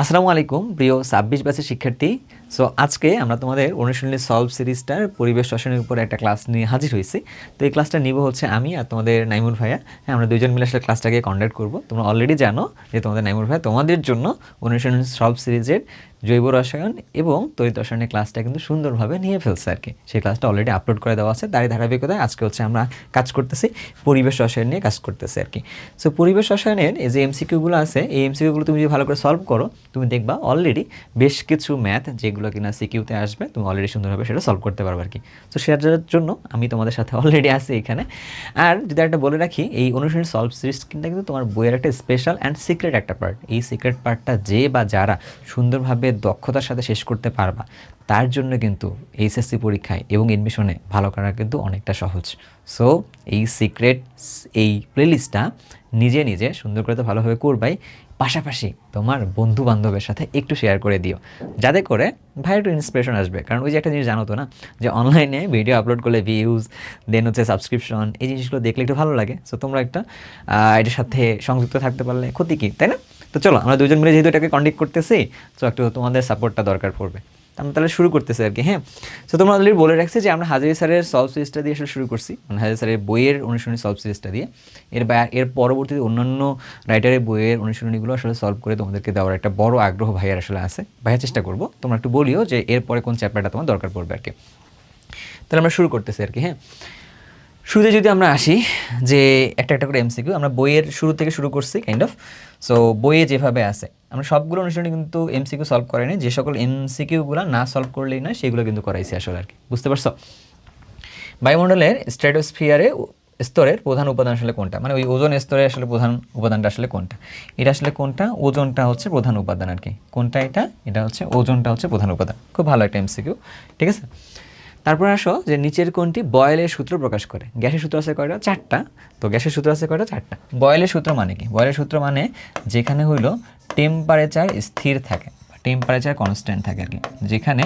আসসালামু আলাইকুম প্রিয় ২৬ ব্যাচের শিক্ষার্থী। সো আজকে আমরা তোমাদের অনুশীলনী সলভ সিরিজটার পরিবেশ রসায়নের উপর একটা ক্লাস নিয়ে হাজির হয়েছি। তো এই ক্লাসটা নিব হচ্ছে আমি আর তোমাদের নাইমুল ভাইয়া। হ্যাঁ, আমরা দুইজন মিলে আসলে ক্লাসটাকে কন্ডাক্ট করব। তোমরা অলরেডি জানো যে তোমাদের নাইমুল ভাইয়া তোমাদের জন্য অনুশীলনী সলভ সিরিজের জৈব রসায়ন এবং তড়িৎ রসায়নের ক্লাসটা কিন্তু সুন্দরভাবে নিয়ে ফেলছে আর কি। সেই ক্লাসটা অলরেডি আপলোড করে দেওয়া আছে। তারই ধারাবাহিকতায় আজকে হচ্ছে আমরা কাজ করতেছি পরিবেশ রসায়ন নিয়ে কাজ করতেছি আর কি। সো পরিবেশ রসায়নের এই যে এমসিকিউগুলো আছে, এই এমসিকিউগুলো তুমি যদি ভালো করে সলভ করো, তুমি দেখবা অলরেডি বেশ কিছু ম্যাথ যেগুলো কিনা সিকিউতে আসবে তুমি অলরেডি সুন্দরভাবে সেটা সলভ করতে পারবে আর কি। তো সেটার জন্য আমি তোমাদের সাথে অলরেডি আছি এখানে। আর যদি একটা বলে রাখি, এই অনুশীলনী সলভ সিরিজ কিন্তু তোমার বইয়ের একটা স্পেশাল অ্যান্ড সিক্রেট একটা পার্ট। এই সিক্রেট পার্টটা যে বা যারা সুন্দরভাবে দক্ষতার সাথে শেষ করতে পারবা, তার জন্য কিন্তু এইচএসসি পরীক্ষায় এবং এডমিশনে ভালো করা কিন্তু অনেকটা সহজ। সো এই সিক্রেট এই প্লেলিস্টটা নিজে নিজে সুন্দর করে তো ভালোভাবে করবাই, পাশাপাশি তোমার বন্ধু বান্ধবের সাথে একটু শেয়ার করে দিও, যাতে করে ভাই একটু ইন্সপিরেশন আসবে। কারণ ওই যে একটা জিনিস জানো তো না, যে অনলাইনে ভিডিও আপলোড করলে ভিউজ, দেন হচ্ছে সাবস্ক্রিপশন, এই জিনিসগুলো দেখলে একটু ভালো লাগে। সো তোমরা একটা এটার সাথে সংযুক্ত থাকতে পারলে ক্ষতি কী, তাই না? তো চলো আমরা দুজন মিলে যেহেতু এটাকে কন্ডাক্ট করতেছি, তো একটু তোমাদের সাপোর্টটা দরকার পড়বে। আমরা তাহলে শুরু করতেছি আর কি। হ্যাঁ, সো তোমরা অলরেডি বলে রাখছি যে আমরা হাজারি স্যারের সলভ সিরিজটা দিয়ে আসলে শুরু করছি, মানে হাজারি স্যারের বইয়ের অনুশীলনী সলভ সিরিজটা দিয়ে। এর পরবর্তীতে অন্যান্য রাইটারের বইয়ের অনুশীলনীগুলো আসলে সলভ করে তোমাদেরকে দেওয়ার একটা বড় আগ্রহ ভাইয়ার আসলে আছে। ভাইয়া চেষ্টা করবো, তোমরা একটু বলিও যে এরপরে কোন চ্যাপ্টারটা তোমার দরকার পড়বে আর কি। তাহলে আমরা শুরু করতেছি আর কি। হ্যাঁ, শুরুতে যদি আমরা আসি যে একটা একটা করে এমসিকিউ আমরা বইয়ের শুরু থেকে শুরু করছি কাইন্ড অফ। সো বইয়ে যেভাবে আছে আমরা সবগুলো অনুশীলনী কিন্তু এমসিকিউ সলভ করাইনি, যে সকল এমসিকিউগুলো না সলভ করলেই না সেগুলো কিন্তু করাইছি আসলে আর কি। বুঝতে পারছো? বায়ুমণ্ডলের স্ট্র্যাটোস্ফিয়ারে স্তরের প্রধান উপাদান আসলে কোনটা, মানে ওই ওজোন স্তরে আসলে প্রধান উপাদানটা আসলে কোনটা? এটা আসলে কোনটা? ওজনটা হচ্ছে প্রধান উপাদান আর কি। কোনটা এটা? এটা হচ্ছে ওজনটা হচ্ছে প্রধান উপাদান। খুব ভালো একটা এমসিকিউ, ঠিক আছে। তারপর আসো যে নিচের কোনটি বয়েলের সূত্র প্রকাশ করে? গ্যাসের সূত্র আছে কয়টা? চারটা। তো গ্যাসের সূত্র আছে কয়টা? চারটা। বয়েলের সূত্র মানে কি? বয়েলের সূত্র মানে যেখানে হইলো টেম্পারেচার স্থির থাকে, টেম্পারেচার কনস্ট্যান্ট থাকে আর কি। যেখানে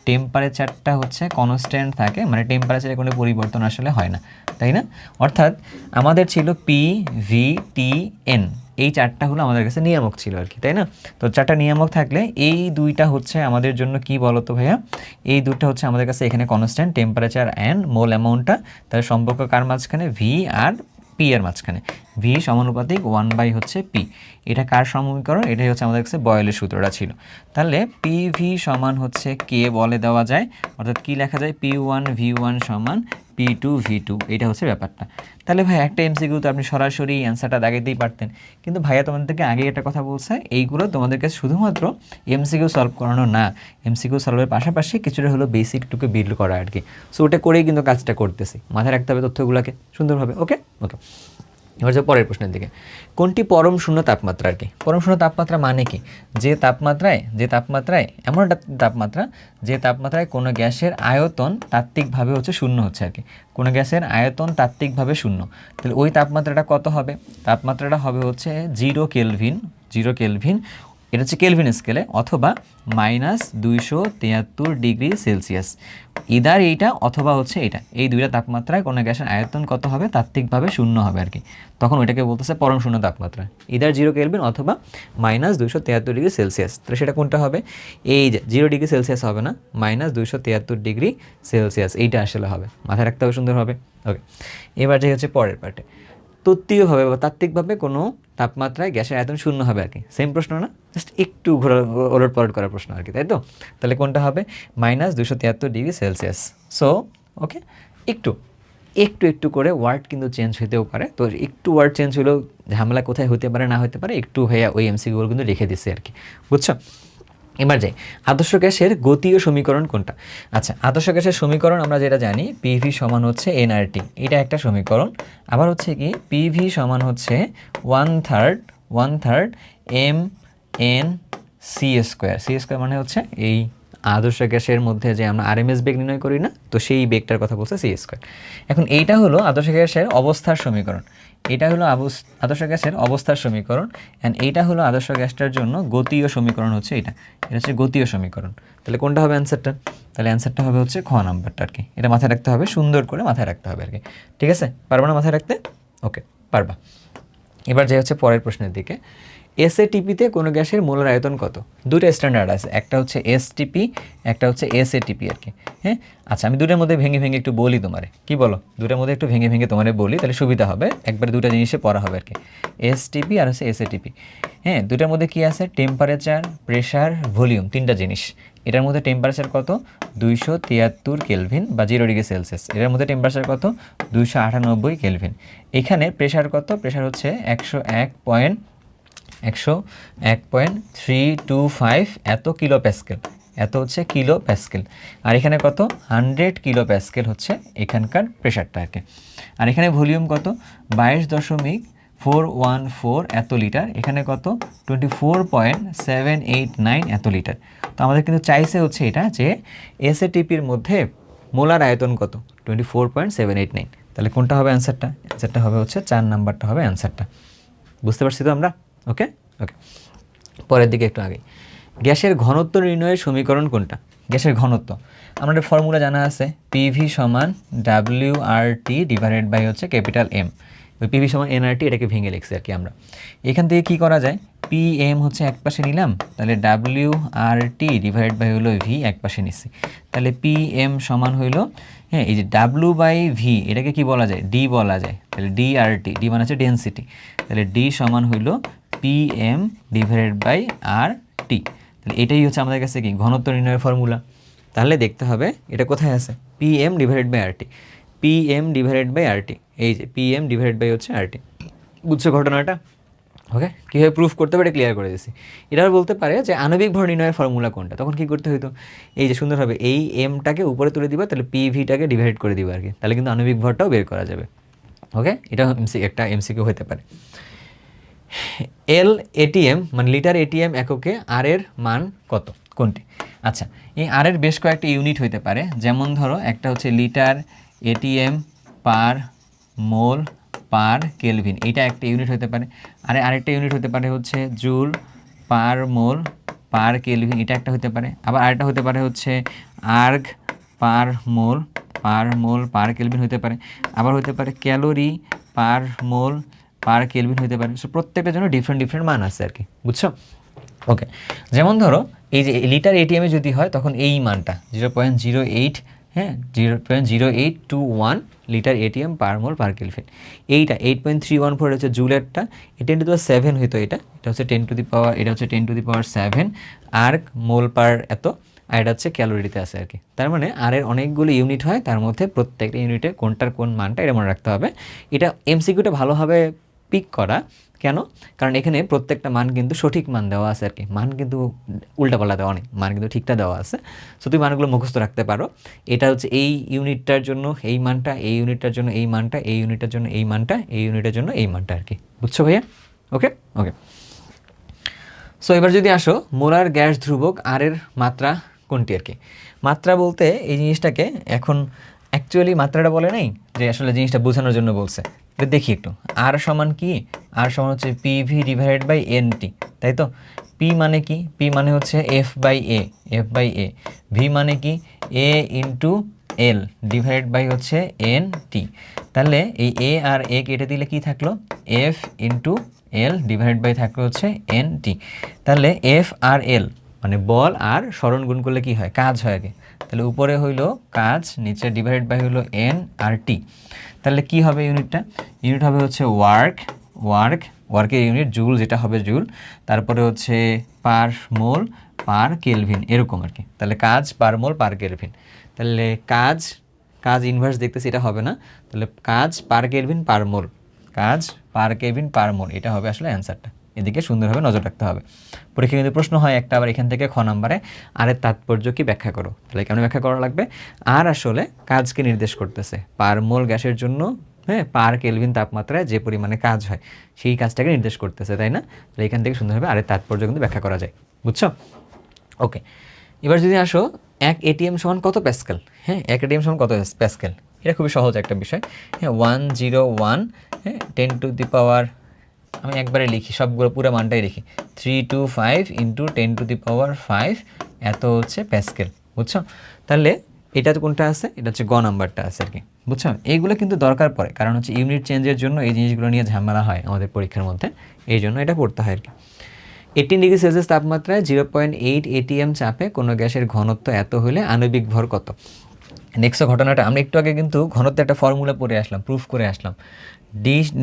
টেম্পারেচারটা হচ্ছে কনস্ট্যান্ট থাকে, মানে টেম্পারেচারে কোনো পরিবর্তন আসলে হয় না, তাই না? অর্থাৎ আমাদের ছিল পি, ভি, টি, এন, এই চারটা হলো আমাদের কাছে নিয়ামক ছিল আর কি, তাই না? তো চারটা নিয়ামক থাকলে এই দুইটা হচ্ছে আমাদের জন্য কি বলতো ভাইয়া? এই দুটো হচ্ছে আমাদের কাছে এখানে কনস্ট্যান্ট, টেম্পারেচার অ্যান্ড মোল অ্যামাউন্টটা। তার সম্পর্ক কার মাঝখানে? ভি আর পি এর মাঝখানে। ভি সমানুপাতিক 1 হচ্ছে পি। এটা কার সমীকরণ? এটাই হচ্ছে আমাদের কাছে বয়েলের সূত্রটা ছিল। তাহলে পি ভি সমান হচ্ছে কে বলে দেওয়া যায়, অর্থাৎ কি লেখা যায়? P1 V1 সমান P2 V2, এটা হচ্ছে ব্যাপারটা। তাহলে ভাই একটা এমসিকিউ তো আপনি সরাসরি অ্যান্সারটা দাগাইতেই পারতেন, কিন্তু ভাইয়া তোমাদেরকে আগে একটা কথা বলছে, এইগুলো তোমাদেরকে শুধুমাত্র এমসিকিউ সলভ করানো না, এমসিকিউ সলভের পাশাপাশি কিছুটা হলো বেসিকটুকু বিল্ড করা আর কি। সো ওটা করেই কিন্তু কাজটা করতেছি, মাথায় রাখতে হবে তথ্যগুলোকে সুন্দরভাবে। ওকে ওকে, এবার যে পরের প্রশ্নের দিকে, কোনটি পরম শূন্য তাপমাত্রা আর কি? পরম শূন্য তাপমাত্রা মানে কি? যে তাপমাত্রায় এমন একটা তাপমাত্রা, যে তাপমাত্রায় কোনো গ্যাসের আয়তন তাত্ত্বিকভাবে হচ্ছে শূন্য হচ্ছে আর কি। কোনো গ্যাসের আয়তন তাত্ত্বিকভাবে শূন্য, তাহলে ওই তাপমাত্রাটা কত হবে? তাপমাত্রাটা হবে হচ্ছে 0 কেলভিন। 0 কেলভিন, এটা হচ্ছে কেলভিন স্কেলে, অথবা -273 ডিগ্রি সেলসিয়াস। ইদার এইটা অথবা হচ্ছে এটা, এই দুইটা তাপমাত্রায় কোনো গ্যাসের আয়তন কত হবে? তাত্ত্বিকভাবে শূন্য হবে আর কি। তখন ওইটাকে বলতেছে পরম শূন্য তাপমাত্রা। ইদার 0 কেলভিন অথবা -273 ডিগ্রি সেলসিয়াস। তাহলে সেটা কোনটা হবে? এই যে 0 ডিগ্রি সেলসিয়াস হবে না, -273 ডিগ্রি সেলসিয়াস, এইটা আসলে হবে। মাথায় রাখতে হবে সুন্দরভাবে। ওকে, এবার যে হচ্ছে পরের পার্টে, তত্ত্বীয়ভাবে বা তাত্ত্বিকভাবে কোনো তাপমাত্রায় গ্যাসের আয়তন শূন্য হবে আর কি। সেম প্রশ্ন না, জাস্ট একটু ওলট পালট করার প্রশ্ন আর কি, তাই তো? তাহলে কোনটা হবে? -273 ডিগ্রি সেলসিয়াস। সো ওকে, একটু একটু একটু করে ওয়ার্ড কিন্তু চেঞ্জ হতেও পারে। তো একটু ওয়ার্ড চেঞ্জ হলেও ঝামেলা কোথায় হতে পারে না হতে পারে, একটু ভাইয়া ওই এমসিকিউগুলো কিন্তু লিখে দিচ্ছে আর কি। বুঝছো? এবার যাই, আদর্শ গ্যাসের গতীয় সমীকরণ কোনটা? আচ্ছা, আদর্শ গ্যাসের সমীকরণ আমরা যেটা জানি, পিভি সমান হচ্ছে এনআরটি, এটা একটা সমীকরণ। আবার হচ্ছে কি, পিভি সমান হচ্ছে 1/3 M N C square. C square মানে হচ্ছে এই আদর্শ গ্যাসের মধ্যে যে আমরা আরএমএস বেগ নির্ণয় করি না, তো সেই বেগটার কথা বলছে সি স্কোয়ার। এখন এইটা হলো আদর্শ গ্যাসের অবস্থার সমীকরণ, এটা হলো আদর্শ গ্যাসের অবস্থার সমীকরণ। অ্যান্ড এইটা হলো আদর্শ গ্যাসটার জন্য গতীয় সমীকরণ হচ্ছে এটা, এটা হচ্ছে গতীয় সমীকরণ। তাহলে কোনটা হবে অ্যান্সারটা? তাহলে অ্যান্সারটা হবে হচ্ছে খ নাম্বারটা আর কি। এটা মাথায় রাখতে হবে, সুন্দর করে মাথায় রাখতে হবে আর কি। ঠিক আছে, পারবা না মাথায় রাখতে? ওকে, পারবা। এবার যে হচ্ছে পরের প্রশ্নের দিকে, এসএটিপিতে কোনো গ্যাসের মোলার আয়তন কত? দুটো স্ট্যান্ডার্ড আছে, একটা হচ্ছে এসটিপি, একটা হচ্ছে এসএটিপি আর কি। হ্যাঁ, আচ্ছা আমি দুটোর মধ্যে ভেঙে ভেঙে একটু বলি তোমারে, কি বলো, দুটোর মধ্যে একটু ভেঙে ভেঙে তোমারে বলি, তাহলে সুবিধা হবে, একবার দুটো জিনিসে পড়া হবে আর কি। এসটিপি আর হচ্ছে এসএটিপি। হ্যাঁ, দুটার মধ্যে কি আছে? টেম্পারেচার, প্রেশার, ভলিউম, তিনটা জিনিস। এটার মধ্যে টেম্পারেচার কত? 273 কেলভিন বা 0 ডিগ্রি সেলসিয়াস। এটার মধ্যে টেম্পারেচার কত? 298 কেলভিন। এখানে প্রেশার কত? প্রেশার হচ্ছে 101.325 এত কিলো প্যাসকেল, এত হচ্ছে কিলো প্যাসকেল। আর এখানে কত? 100 কিলো প্যাসকেল হচ্ছে এখানকার প্রেশারটা আর কি। আর এখানে ভলিউম কত? 22.414 এত লিটার। এখানে কত? 24.789 এত লিটার। তো আমাদের কিন্তু চাইছে হচ্ছে এটা যে এসএটিপির মধ্যে মোলার আয়তন কত? 24.789। তাহলে কোনটা হবে অ্যান্সারটা? অ্যান্সারটা হবে হচ্ছে 4 নাম্বারটা হবে অ্যান্সারটা। বুঝতে পারছি তো আমরা? ওকে ওকে, পরের দিকে একটু আগে। গ্যাসের ঘনত্ব নির্ণয়ের সমীকরণ কোনটা? গ্যাসের ঘনত্ব আমাদের ফর্মুলা জানা আছে, পিভি সমান WRT ডিভাইডেড বাই হচ্ছে ক্যাপিটাল এম। ওই পিভি সমান এনআরটি, এটাকে ভেঙে লিখছি আর কি আমরা। এখান থেকে কি করা যায়? পিএম হচ্ছে এক পাশে নিলাম, তাহলে WRT ডিভাইডেড বাই হলো ভি এক পাশে নিচ্ছি, তাহলে পিএম সমান হইলো, হ্যাঁ এই যে ডাব্লিউ বাই ভি এটাকে কি বলা যায়? ডি বলা যায়, তাহলে DRT, ডি মানে হচ্ছে ডেনসিটি, তাহলে ডি সমান হইলো পিএম ডিভাইডেড বাই আর টি। তাহলে এটাই হচ্ছে আমাদের কাছে কি ঘনত্ব নির্ণয়ের ফর্মুলা। তাহলে দেখতে হবে এটা কোথায় আছে, PM divided by RT, PM divided by RT, এই যে পিএম ডিভাইডেড বাই হচ্ছে আরটি। বুঝছো ঘটনাটা? ওকে, কীভাবে প্রুফ করতে পারে ক্লিয়ার করে দিছি। এটাও বলতে পারে যে আণবিক ভর নির্ণয়ের ফর্মুলা কোনটা, তখন কি করতে হতো, এই যে সুন্দরভাবে এই এমটাকে উপরে তুলে দিবা, তাহলে পিভিটাকে ডিভাইড করে দিবা আর কি, তাহলে কিন্তু আণবিক ভরটাও বের করা যাবে। ওকে, এটা একটা এমসিকিউ হতে পারে। এটিএম মানে লিটার এটিএম এককে আর এর মান কত, কোনটি? আচ্ছা, এই আর এর বেশ কয়েকটা ইউনিট হতে পারে, যেমন ধরো একটা হচ্ছে লিটার এটিএম পার মোল পার কেলভিন, এটা একটা ইউনিট হতে পারে। আর আরেকটা ইউনিট হতে পারে হচ্ছে জুল পার মোল পার কেলভিন, এটা একটা হতে পারে। আবার আরেকটা হতে পারে হচ্ছে আর্গ পার মোল পার কেলভিন হতে পারে। আবার হতে পারে ক্যালোরি পার মোল পার কেলভিন হতে পারে। সো প্রত্যেকটার জন্য ডিফারেন্ট ডিফারেন্ট মান আছে আর কি, বুঝছো? ওকে, যেমন ধরো এই যে লিটার এটিএমে যদি হয় তখন এই মানটা 0.08, হ্যাঁ 0.0821 লিটার এটিএম পার মোল পার কেলভিন। এইটা 8.314 হচ্ছে জুলেরটা, 10⁻7 হইতো, এটা হচ্ছে 10⁻, এটা হচ্ছে 10⁻7 আর্ক মোল পার এত, আর এটা হচ্ছে ক্যালোরিতে আছে আর কি। তার মানে আর এর অনেকগুলো ইউনিট হয়, তার মধ্যে প্রত্যেকটা ইউনিটে কোনটার কোন মানটা এটা মনে রাখতে হবে। এটা এমসিকিউটা ভালোভাবে পিক করা, কেন? কারণ এখানে প্রত্যেকটা মান কিন্তু সঠিক মান দেওয়া আছে আর কি, মান কিন্তু উল্টাপাল্টা দেওয়া নেই, মান কিন্তু ঠিকটা দেওয়া আছে। সো তুমি মানগুলো মুখস্থ রাখতে পারো, এটা হচ্ছে এই ইউনিটটার জন্য এই মানটা, এই ইউনিটটার জন্য এই মানটা, এই ইউনিটের জন্য এই মানটা, এই ইউনিটের জন্য এই মানটা আর কি, বুঝছো ভাইয়া? ওকে ওকে, সো এবার যদি আসো মোলার গ্যাস ধ্রুবক আর এর মাত্রা কোনটি আর কি। মাত্রা বলতে এই জিনিসটাকে এখন অ্যাকচুয়ালি মাত্রাটা বলে নাই, যে আসলে জিনিসটা বোঝানোর জন্য বলছে। দেখি একটু, আর সমান কি? আর সমান হচ্ছে পিভি ডিভাইডেড বাই এনটি, তাই তো? পি মানে কি? পি মানে হচ্ছে এফ বাই এ। ভি মানে কি? A into L divided by হচ্ছে এন টি। তাহলে এই এ আর এ কেটে দিলে কি থাকলো? F into L divided by থাকলো হচ্ছে এন টি। তাহলে এফ আর এল মানে বল আর স্মরণ গুণ করলে কি হয়? কাজ হয় আগে। তাহলে উপরে হইলো কাজ, নিচে ডিভাইডেড বাই হইলো এন আর টি। তাহলে কি হবে ইউনিটটা? ইউনিট হবে হচ্ছে ওয়ার্কের ইউনিট জুল, যেটা হবে জুল, তারপরে হচ্ছে পার মোল পার কেলভিন, এরকম আর কি। তাহলে কাজ পার মোল পার কেলভিন, তাহলে কাজ ইনভার্স দেখতেছি, এটা হবে না, তাহলে কাজ পার কেলভিন পার মোল, কাজ পার কেলভিন পার মোল, এটা হবে আসলে অ্যান্সারটা। এদিকে সুন্দরভাবে নজর রাখতে হবে। পরীক্ষা কিন্তু প্রশ্ন হয় একটা, আবার এখান থেকে খ নাম্বারে আর এর তাৎপর্য কি ব্যাখ্যা করো। তাহলে কেমন ব্যাখ্যা করা লাগবে? আর আসলে কাজকে নির্দেশ করতেছে, পার মোল গ্যাসের জন্য, হ্যাঁ পার কেলভিন তাপমাত্রায় যে পরিমাণে কাজ হয় সেই কাজটাকে নির্দেশ করতেছে, তাই না? তাহলে এখান থেকে সুন্দরভাবে আর এর তাৎপর্য কিন্তু ব্যাখ্যা করা যায়, বুঝছো? ওকে, এবার যদি আসো এক এটিএম সমান কত প্যাসকেল, হ্যাঁ এক এটিএম সমান কত প্যাসকেল, এটা খুবই সহজ একটা বিষয়। হ্যাঁ 101, হ্যাঁ 10⁻, আমি একবারে লিখি সবগুলো পুরো মানটাই লিখি, 325 ইন্টু 10⁵ এত হচ্ছে প্যাসকেল, বুঝছো? তাহলে এটা তো কোনটা আছে? এটা হচ্ছে গ নাম্বারটা আছে আর কি, বুঝছো? এইগুলো কিন্তু দরকার পড়ে, কারণ হচ্ছে ইউনিট চেঞ্জের জন্য এই জিনিসগুলো নিয়ে ঝামেলা হয় আমাদের পরীক্ষার মধ্যে, এই জন্য এটা পড়তে হয় আর কি। 18 ডিগ্রি সেলসিয়াস তাপমাত্রায় 0.8 ATM চাপে কোনো গ্যাসের ঘনত্ব এত হলে আণবিক ভর কত? নেক্সট ঘটনাটা আমরা একটু আগে কিন্তু ঘনত্ব একটা ফর্মুলা পড়ে আসলাম, প্রুফ করে আসলাম।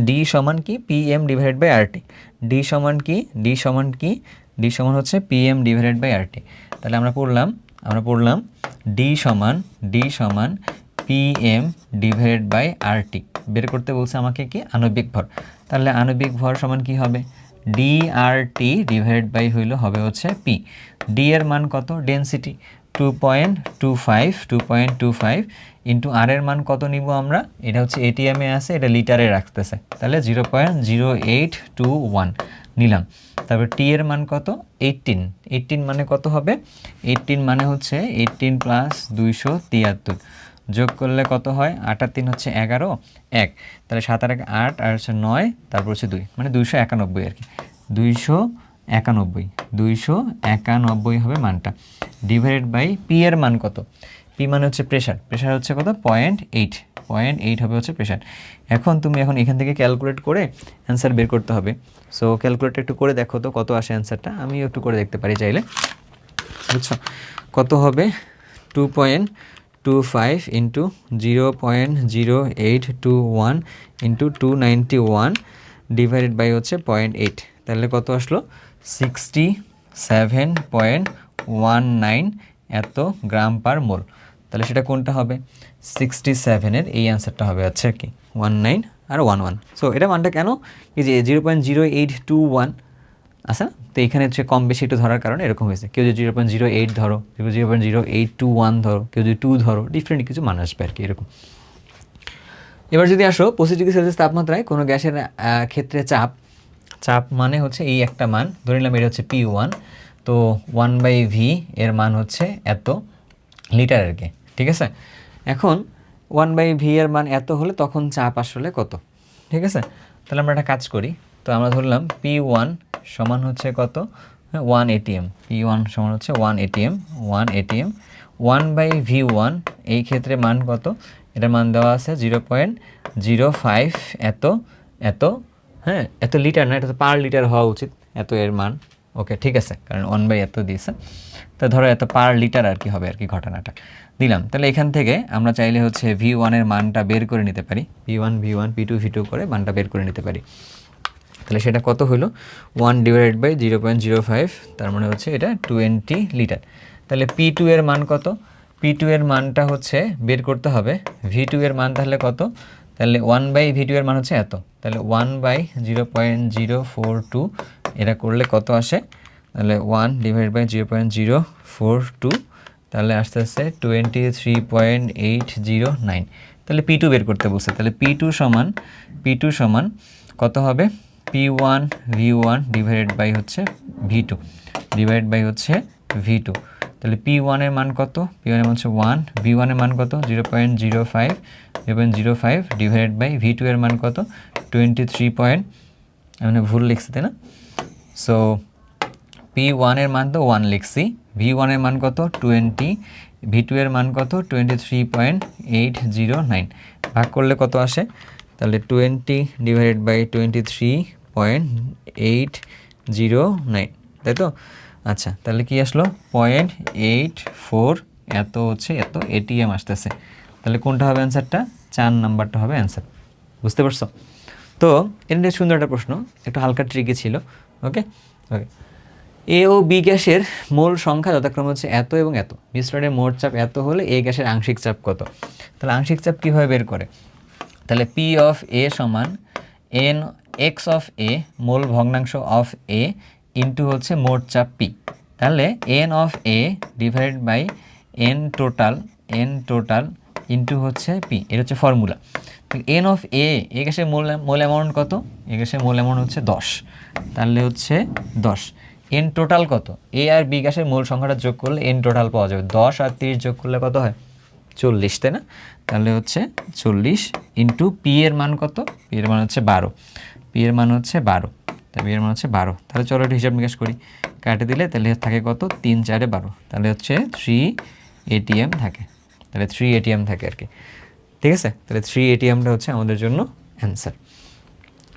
ডি সমান কি PM divided by RT। D সমান কি ডি সমান হচ্ছে PM ডিভাইডেড বাই RT। তাহলে আমরা পড়লাম ডি সমান PM ডিভাইডেড বাই RT। বের করতে বলছে আমাকে কি আণবিক ভর। তাহলে আণবিক ভর সমান কি হবে? DRT ডিভাইডেড বাই হবে হচ্ছে P। ডি এর মান কত? ডেনসিটি 2.25 ইন্টু আর এর মান কত নিব আমরা? এটা হচ্ছে এটিএমে আছে, এটা লিটারে রাখতেছে, তাহলে 0.0821 নিলাম। তারপর টি এর মান কত? 18 মানে কত হবে? 18 মানে হচ্ছে 18 প্লাস 273 যোগ করলে কত হয়? 8 আর 3 হচ্ছে 11, 1, তাহলে 7 আর 8 আর হচ্ছে 9, তারপর হচ্ছে 2, মানে 291 আর কি। 291 হবে মানটা, ডিভাইডেড বাই পি এর মান কত? পি মানে হচ্ছে প্রেশার হচ্ছে কত? 0.8 হবে হচ্ছে প্রেশার। এখন এখান থেকে ক্যালকুলেট করে অ্যান্সার বের করতে হবে। সো ক্যালকুলেট একটু করে দেখো তো কত আসে অ্যান্সারটা, আমিও একটু করে দেখতে পারি চাইলে, বুঝছো? কত হবে? 2.25 ইন্টু 0.0821 ইন্টু 291 ডিভাইডেড বাই হচ্ছে 0.8, তাহলে কত আসলো? 67.19 এত গ্রাম পার মোল। তাহলে সেটা কোনটা হবে? 67-এর এই অ্যান্সারটা হবে হচ্ছে কি 19 আর 11। সো এটা মানটা কেন? এই যে 0.0821 আচ্ছা, তো এখানে হচ্ছে কম বেশি একটু ধরার কারণে এরকম হয়েছে। কেউ যদি 0.08 ধরো, কেউ 0.0821 ধরো, কেউ যদি 2 ধরো, ডিফারেন্ট কিছু মান আসবে আর কি এরকম। এবার যদি আসো 25 ডিগ্রি সেলসিয়াস তাপমাত্রায় কোনো গ্যাসের ক্ষেত্রে চাপ মানে হচ্ছে এই একটা মান, ধরে নিলাম এটা হচ্ছে P1, তো 1/V এর মান হচ্ছে এত লিটার আর কি, ঠিক আছে? এখন 1/V এর মান এত হলে তখন চাপ আসলে কত, ঠিক আছে? তাহলে আমরা একটা কাজ করি, তো আমরা ধরলাম P1 সমান হচ্ছে কত? 1 ATM। P1 সমান হচ্ছে 1 ATM। 1/V1 এই ক্ষেত্রে মান কত? এটার মান দেওয়া আছে 0.05 এত, হ্যাঁ, এত লিটার না, এটা তো পার লিটার হওয়া উচিত, এত এর মান। ওকে, ঠিক আছে, কারণ 1/, এত দিয়েছে, তো ধরো এত পার লিটার আর কি হবে আর কি ঘটনাটা দিলাম। তাহলে এখান থেকে আমরা চাইলে হচ্ছে V1 এর মানটা বের করে নিতে পারি, V1 P2 V2 করে মানটা বের করে নিতে পারি। তাহলে সেটা কত হলো? 1 ডিভাইডেড বাই 0.05, তার মানে হচ্ছে এটা 20 লিটার। তাহলে P2 এর মান কত? P2 এর মানটা হচ্ছে বের করতে হবে, V2 এর মান তাহলে কত? তাহলে 1/V2 এর মান হচ্ছে এত, তাহলে 1/0.042 এটা করলে কত আসে? তাহলে 1 ডিভাইড বাই 0.042, তাহলে আস্তে আস্তে 23.809। তাহলে P2 বের করতে বলছে, তাহলে P2 সমান কত হবে? P1 V1 ডিভাইডেড বাই হচ্ছে V2 ডিভাইড বাই হচ্ছে V2। তাহলে P1 এর মান কত? P1 এর মান হচ্ছে 1, V1 এর মান কত? 0.05 ডিভাইডেড বাই V2 এর মান কত? 23 আমি ভুল লিখছি তাই না? সো P1 এর মান তো 1 লিখছি, V1 এর মান কত? 20, V2 এর মান কত? 23.809, ভাগ করলে কত আসে? তাহলে 20 ডিভাইডেড বাই 23.809, তাই তো? আচ্ছা, তাহলে কি আসলো? 0.84 এত হচ্ছে এত ATM আসতেছে। তাহলে কোনটা হবে অ্যান্সারটা? 4 নাম্বারটা হবে অ্যান্সার। বুঝতে পারছো? তো এটা সুন্দর একটা প্রশ্ন, একটু হালকা ট্রিকি ছিল। ওকে, এ ও বি গ্যাসের মোল সংখ্যা যথাক্রমে হচ্ছে এত এবং এত, মিশ্রণের মোট চাপ এত হলে এ গ্যাসের আংশিক চাপ কত? তাহলে আংশিক চাপ কীভাবে বের করে? তাহলে P অফ A সমান N(x) অফ A মোল ভগ্নাংশ অফ A ইন্টু হচ্ছে মোট চাপ P। তাহলে N of A divided by N total into হচ্ছে P, এটা হচ্ছে ফর্মুলা। N অফ A, এ গ্যাসের মোল অ্যামাউন্ট কত? এ গ্যাসের মোল অ্যামাউন্ট হচ্ছে 10, তাহলে হচ্ছে 10। N টোটাল কত? A আর B গ্যাসের মোল সংখ্যাটা যোগ করলে N টোটাল পাওয়া যাবে, 10 আর 30 যোগ করলে কত হয়? 40, তাই না? তাহলে হচ্ছে 40 ইন্টু P এর মান কত? P এর মান হচ্ছে 12, P এর মান হচ্ছে 12, তাই P এর মান হচ্ছে 12। তাহলে চলো একটু হিসাব নিকাশ করি, কাটে দিলে তাহলে থাকে কত? 3 4 12, তাহলে হচ্ছে 3 ATM থাকে, তাহলে 3 ATM থাকে আর কি, ঠিক আছে? তাহলে 3 ATMটা হচ্ছে আমাদের জন্য অ্যান্সার।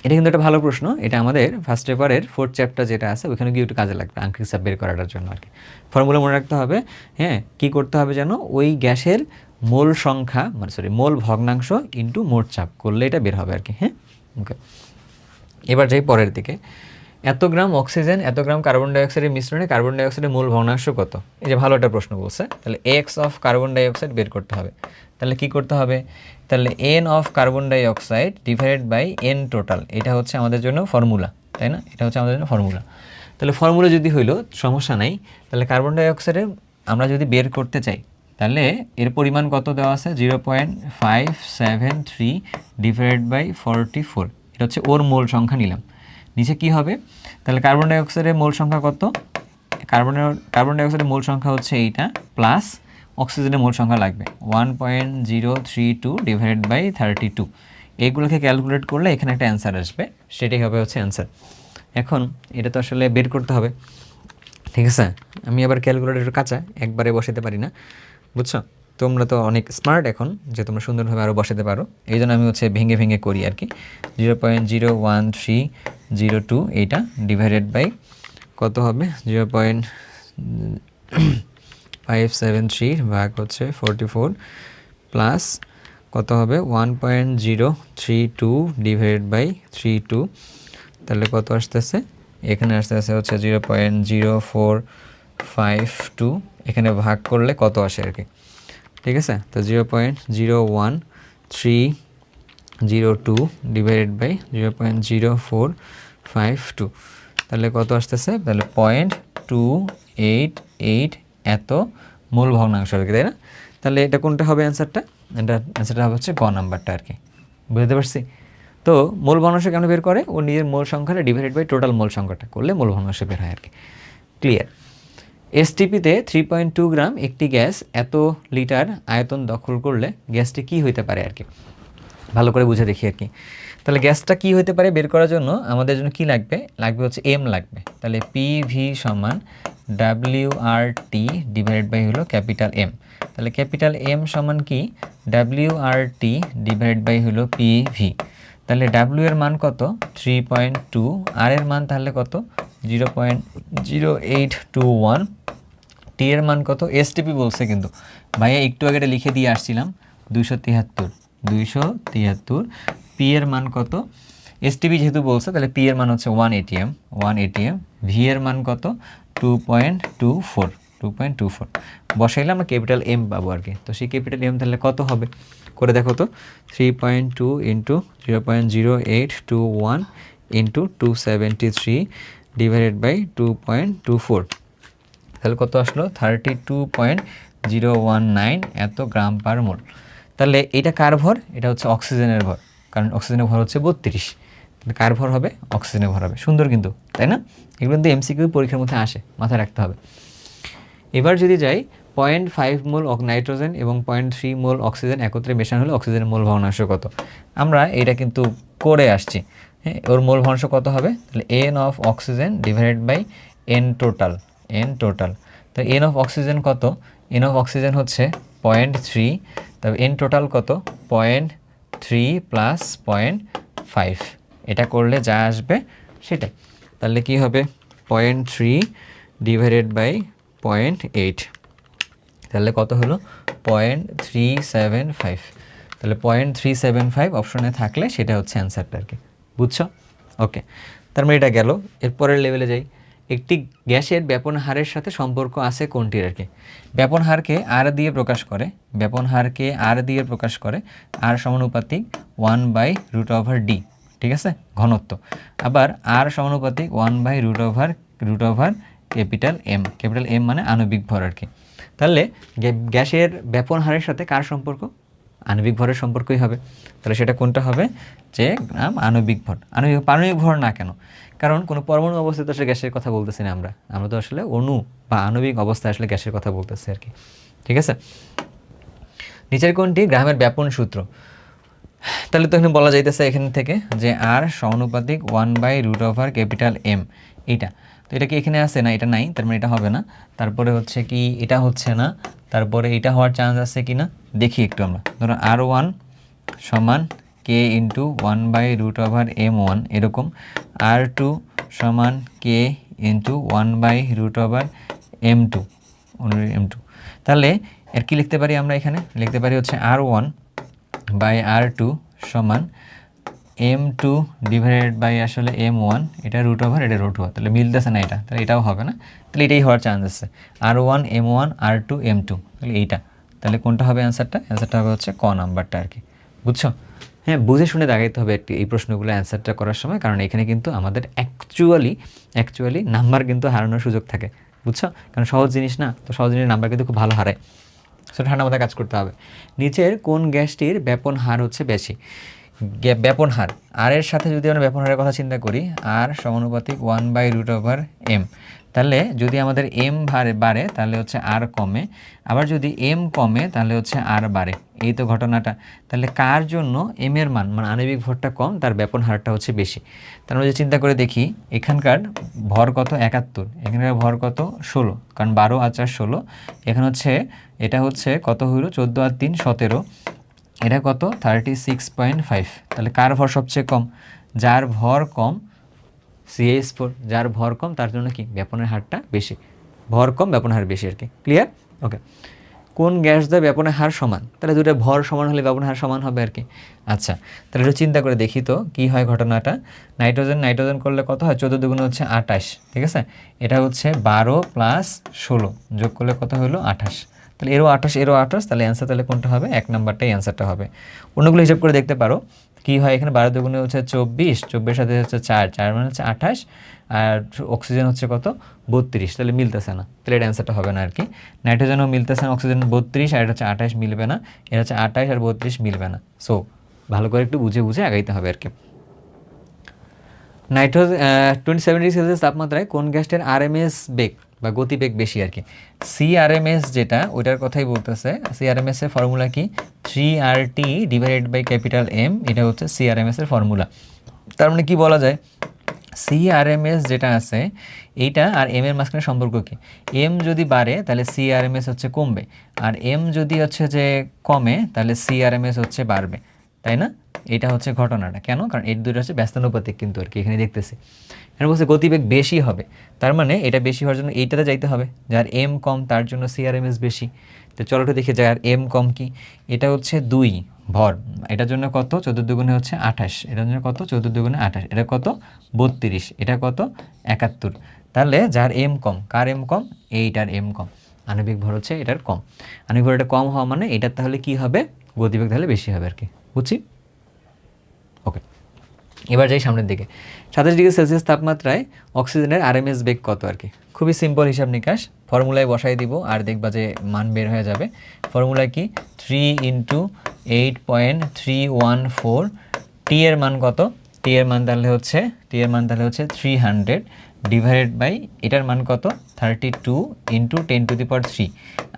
এটা কিন্তু একটা ভালো প্রশ্ন, এটা আমাদের ফার্স্ট পেপারের 4th চ্যাপ্টার যেটা আছে ওখানে গিয়ে একটু কাজে লাগবে আঙ্কিক চাপ বের করার জন্য আর কি। ফর্মুলা মনে রাখতে হবে, হ্যাঁ, কী করতে হবে যেন, ওই গ্যাসের মোল সংখ্যা মানে সরি মোল ভগ্নাংশ ইন্টু মোট চাপ করলে এটা বের হবে আর কি, হ্যাঁ। ওকে, এবার যাই পরের দিকে। এত গ্রাম অক্সিজেন এত গ্রাম কার্বন ডাইঅক্সাইডের মিশ্রণে কার্বন ডাইঅক্সাইডের মূল ভগ্নাংশ কত? এই যে ভালো একটা প্রশ্ন বলছে, তাহলে এক্স অফ কার্বন ডাইঅক্সাইড বের করতে হবে। তাহলে কি করতে হবে, তাহলে N of carbon dioxide divided by N total, এটা হচ্ছে আমাদের জন্য ফর্মুলা, তাই না? এটা হচ্ছে আমাদের জন্য ফর্মুলা। তাহলে ফর্মুলা যদি হইলো সমস্যা নাই, তাহলে কার্বন ডাইঅক্সাইডের আমরা যদি বের করতে চাই তাহলে এর পরিমাণ কত দেওয়া আছে, 0.573 ডিভাইডেড বাই 44, এটা হচ্ছে ওর মোল সংখ্যা নিলাম। নিচে কি হবে, তাহলে কার্বন ডাইঅক্সাইডের মোল সংখ্যা কত, কার্বন ডাইঅক্সাইডের মোল সংখ্যা হচ্ছে এইটা, প্লাস অক্সিজেনের মোল সংখ্যা লাগবে 1.032 ডিভাইডেড বাই 32। এইগুলোকে ক্যালকুলেট করলে এখানে একটা অ্যান্সার আসবে, সেটাই হবে হচ্ছে অ্যান্সার। এখন এটা তো আসলে বের করতে হবে, ঠিক আছে? আমি আবার ক্যালকুলেটর কাঁচা একবারে বসাতে পারি না, বুঝছো? তোমরা তো অনেক স্মার্ট এখন, যে তোমরা সুন্দরভাবে আরও বসাতে পারো, এই জন্য আমি হচ্ছে ভেঙে ভেঙে করি আর কি। 0.01302 এইটা ডিভাইডেড বাই কত হবে, 0.573 ভাগ হচ্ছে 44 প্লাস কত হবে 1.032 ডিভাইডেড বাই 32, তাহলে কত আসতেছে, এখানে আসতেছে হচ্ছে 0.0452, এখানে ভাগ করলে কত আসে আর কি, ঠিক আছে? তো 0.01302 ডিভাইডেড বাই 0.0452, তাহলে কত আসতেছে, তাহলে 0.288 এত মূল ভগ্নাংশ আর কি, তাই না? তাহলে এটা কোনটা হবে অ্যান্সারটা, এটা অ্যান্সারটা হবে হচ্ছে গ নাম্বারটা আর কি, বুঝতে পারছি? তো মূল ভগ্নাংশ কেন বের করে, ও নিজের মূল সংখ্যাটা ডিভাইডেড বাই টোটাল মূল সংখ্যাটা করলে মূল ভগ্নাংশ বের হয় আর কি, ক্লিয়ার? এসটিপিতে 3.2 গ্রাম একটি গ্যাস এত লিটার আয়তন দখল করলে গ্যাসটি কী হইতে পারে আর কি, ভালো করে বুঝে দেখি আর কি। তাহলে গ্যাসটা কী হতে পারে বের করার জন্য আমাদের জন্য কি লাগবে, লাগবে হচ্ছে এম লাগবে। তাহলে পিভি সমান WRT ডিভাইডেড বাই হলো ক্যাপিটাল এম। তাহলে ক্যাপিটাল এম সমান কি, WRT ডিভাইডেড বাই হলো পিভি। তাহলে ডাব্লিউ এর মান কত, 3.2, আর এর মান তাহলে কত, 0.0821, টি এর মান কত, এসটিপি বলছে কিন্তু ভাইয়া একটু আগে এটা লিখে দিয়ে আসছিলাম 273, পি এর মান কত, এসটিপি যেহেতু বলছে তাহলে পি এর মান হচ্ছে 1 ATM, ভি এর মান কত, 2.24, বসাইলে আমরা ক্যাপিটাল এম পাবো আর কি। তো সেই ক্যাপিটাল এম তাহলে কত হবে করে দেখো তো, 3.2 ইন্টু 0.0821 ইন্টু 273 ডিভাইডেড বাই 2.24, তাহলে কত আসলো, 32.019 এত গ্রাম পার মোল। তাহলে এটা কার ভর, এটা হচ্ছে অক্সিজেনের ভর, কারণ অক্সিজেনের ভর হচ্ছে 32, কার ভর হবে, অক্সিজেনের ভর হবে। সুন্দর কিন্তু, তাই না? এগুলো কিন্তু এমসিকিউ পরীক্ষার মধ্যে আসে, মাথায় রাখতে হবে। এবার যদি যাই 0.5 মোল নাইট্রোজেন এবং 0.3 মোল অক্সিজেন একত্রে মেশানো হলে অক্সিজেনের মোল ভগ্নাংশ কত, আমরা এটা কিন্তু করে আসছি, হ্যাঁ। ওর মোল ভগ্নাংশ কত হবে, তাহলে N of oxygen divided by N total, তো এন অফ অক্সিজেন কত, এন অফ অক্সিজেন হচ্ছে 0.3, তবে এন টোটাল কত, 0.3 প্লাস 0.5, এটা করলে যা আসবে সেটাই। তাহলে কি হবে, 0.3 ডিভাইডেড বাই 0.8, তাহলে কত হলো, 0.375, তাহলে 0.375 অপশনে থাকলে সেটা হচ্ছে অ্যান্সারটা আর কি, বুঝছো? ওকে, তার মানে এটা গেল। এরপরের লেভেলে যাই, একটি গ্যাসের ব্যাপন হারের সাথে সম্পর্ক আছে কোনটির আর কি। ব্যাপন হারকে আর দিয়ে প্রকাশ করে, আর সমানুপাতিক 1/√D, ঠিক আছে, ঘনত্ব। আবার আর সমানুপাতিক 1/√ওভার ক্যাপিটাল এম মানে আণবিক ভর আর কি। তাহলে গ্যাসের ব্যাপন হারের সাথে কার সম্পর্ক, আণবিক ভরের সম্পর্কই হবে। তাহলে সেটা কোনটা হবে, যে আণবিক ভর, পারমাণবিক ভর না কেন, কারণ কোনো পরমাণু অবস্থায় তো আসলে গ্যাসের কথা বলতেছি না, আমরা তো আসলে অণু বা আণবিক অবস্থায় আসলে গ্যাসের কথা বলতেছি আর কি, ঠিক আছে। নিচের কোনটি গ্রাহামের ব্যাপন সূত্র, তাহলে তো এখানে বলা যাইতেছে এখান থেকে যে আর সমানুপাতিক 1/√ওভার ক্যাপিটাল এম, এইটা তো, এটা কি এখানে আছে না, এটা নাই, তার মানে এটা হবে না। তারপরে হচ্ছে কি, এটা হচ্ছে না, তারপরে এটা হওয়ার চান্স আছে কি না দেখি একটু আমরা। ধরো R1 সমান কে ইন্টু 1/√m1 এরকম, R2 সমান কে ইন্টু 1/√m2 m2। তাহলে এর কি লিখতে পারি আমরা এখানে? লিখতে পারি হচ্ছে R1/R2 সমান m2 ডিভাইডেড বাই আসলে m1, এটা √, এটা √, তাহলে মিলতেছে না এটা, তাহলে এটাও হবে না, তাহলে এটাই হওয়ার চান্স আছে, R1 m1 R2 m2, তাহলে এইটা। তাহলে কোনটা হবে অ্যান্সারটা? অ্যান্সারটা হবে হচ্ছে ক নাম্বারটা আর কি, বুঝছো? হ্যাঁ, বুঝে শুনে দাগাইতে হবে একটি এই প্রশ্নগুলো অ্যান্সারটা করার সময়, কারণ এখানে কিন্তু আমাদের অ্যাকচুয়ালি নাম্বার কিন্তু হারানোর সুযোগ থাকে, বুঝছো? কারণ সহজ জিনিস না, তো সহজ জিনিসের নাম্বার কিন্তু খুব ভালো হারায়, সেটা ঠান্ডা মাথায় কাজ করতে হবে। নিচের কোন গ্যাসটির ব্যাপন হার হচ্ছে বেশি? ব্যাপন হার, আর এর সাথে যদি আমরা ব্যাপন হারের কথা চিন্তা করি, আর সমানুপাতিক 1/√m, তাহলে যদি আমাদের m বাড়ে তাহলে হচ্ছে আর কমে, আবার যদি m কমে তাহলে হচ্ছে আর বাড়ে, এই তো ঘটনাটা। তাহলে কার জন্য m এর মান মানে আণবিক ভরটা কম, তার ব্যাপন হারটা হচ্ছে বেশি। তার আমরা যদি চিন্তা করে দেখি, এখানকার ভর কত 71, এখানকার ভর কত 16, কারণ 12 আর 4 16, এখানে হচ্ছে এটা হচ্ছে কত হইল 14 আর 3 17, এটা কত 36.5। তাহলে কার ভর সবচেয়ে কম? যার ভর কম CH4, যার ভর কম তার জন্য কি ব্যাপনের হারটা বেশি, ভর কম ব্যাপনের হার বেশি আর কি, ক্লিয়ার? ওকে। কোন গ্যাস দ্বারা ব্যাপনের হার সমান? তাহলে দুটো ভর সমান হলে ব্যাপনের হার সমান হবে আর কি। আচ্ছা, তাহলে একটু চিন্তা করে দেখি তো কি হয় ঘটনাটা। নাইট্রোজেন করলে কত হয়? 14 দুগুণে হচ্ছে 28, ঠিক আছে? এটা হচ্ছে 12 + 16 যোগ করলে কত হলো 28, তাহলে এরও 28, তাহলে অ্যান্সার তাহলে কোনটা হবে? 1 নাম্বারটাই অ্যান্সারটা হবে। অন্যগুলো হিসাব করে দেখতে পারো কি হয়। এখানে 12 দুগুণে হচ্ছে 24, 24 সাথে হচ্ছে 4 মানে হচ্ছে 28, আর অক্সিজেন হচ্ছে কত 32, তাহলে মিলতেছে না, তাহলে এটা অ্যান্সারটা হবে না আর কি। নাইট্রোজেনও মিলতেছে না, অক্সিজেন 32 আর এটা হচ্ছে 28 মিলবে না, এটা হচ্ছে 28 আর 32 মিলবে না। সো ভালো করে একটু বুঝে আগাইতে হবে আর কি। নাইট্রোজেন 27 ডিগ্রি সেলসিয়াস তাপমাত্রায় কোন গ্যাসটার আরএমএস বেগ বা গতিবেগ বেশি আর কি? সিআরএমএস যেটা, ওইটার কথাই বলতেছে। সিআরএমএস এর ফর্মুলা কি? 3RT divided by capital M, এটা হচ্ছে সিআরএমএস এর ফর্মুলা। তার মানে কি বলা যায়, সিআরএমএস যেটা আছে এইটা আর এম এর মাঝখানে সম্পর্ক কি? এম যদি বাড়ে তাহলে সিআরএমএস হচ্ছে কমবে, আর এম যদি হচ্ছে যে কমে তাহলে সিআরএমএস হচ্ছে বাড়বে, তাই না? এটা হচ্ছে ঘটনাটা। কেন? কারণ এই দুটো হচ্ছে ব্যস্তানুপাতিক কিন্তু আর কি, এখানে দেখতেছি এখানে বলছে গতিবেগ বেশি হবে, তার মানে এটা বেশি হওয়ার জন্য এইটাতে যাইতে হবে, যার এম কম তার জন্য সিআরএমএস বেশি। তো চলো একটু দেখি যার এম কম কি, এটা হচ্ছে 2 ভর, এটার জন্য কত 14 দুগুণে হচ্ছে 28, এটার জন্য কত 14 দুগুণে 28, এটা কত 32, এটা কত 71। তাহলে যার এম কম, কার এম কম? এইটার এম কম, আণবিক ভর হচ্ছে এটার কম। আণবিক ভর এটা কম হওয়া মানে এটার তাহলে কি হবে? গতিবেগ তাহলে বেশি হবে আর কি, বুঝছি? ওকে, এবার যাই সামনের দিকে। 27 ডিগ্রি সেলসিয়াস তাপমাত্রায় অক্সিজেনের আরএমএস বেগ কত আর কি? খুবই সিম্পল হিসাব নিকাশ, ফর্মুলায় বসাই দিব আর দেখবা যে মান বের হয়ে যাবে। ফর্মুলা কি? 3 × 8.314, টি এর মান কত? টি এর মান তাহলে হচ্ছে 300 ডিভাইডেড বাই এটার মান কত 32 × 10⁻³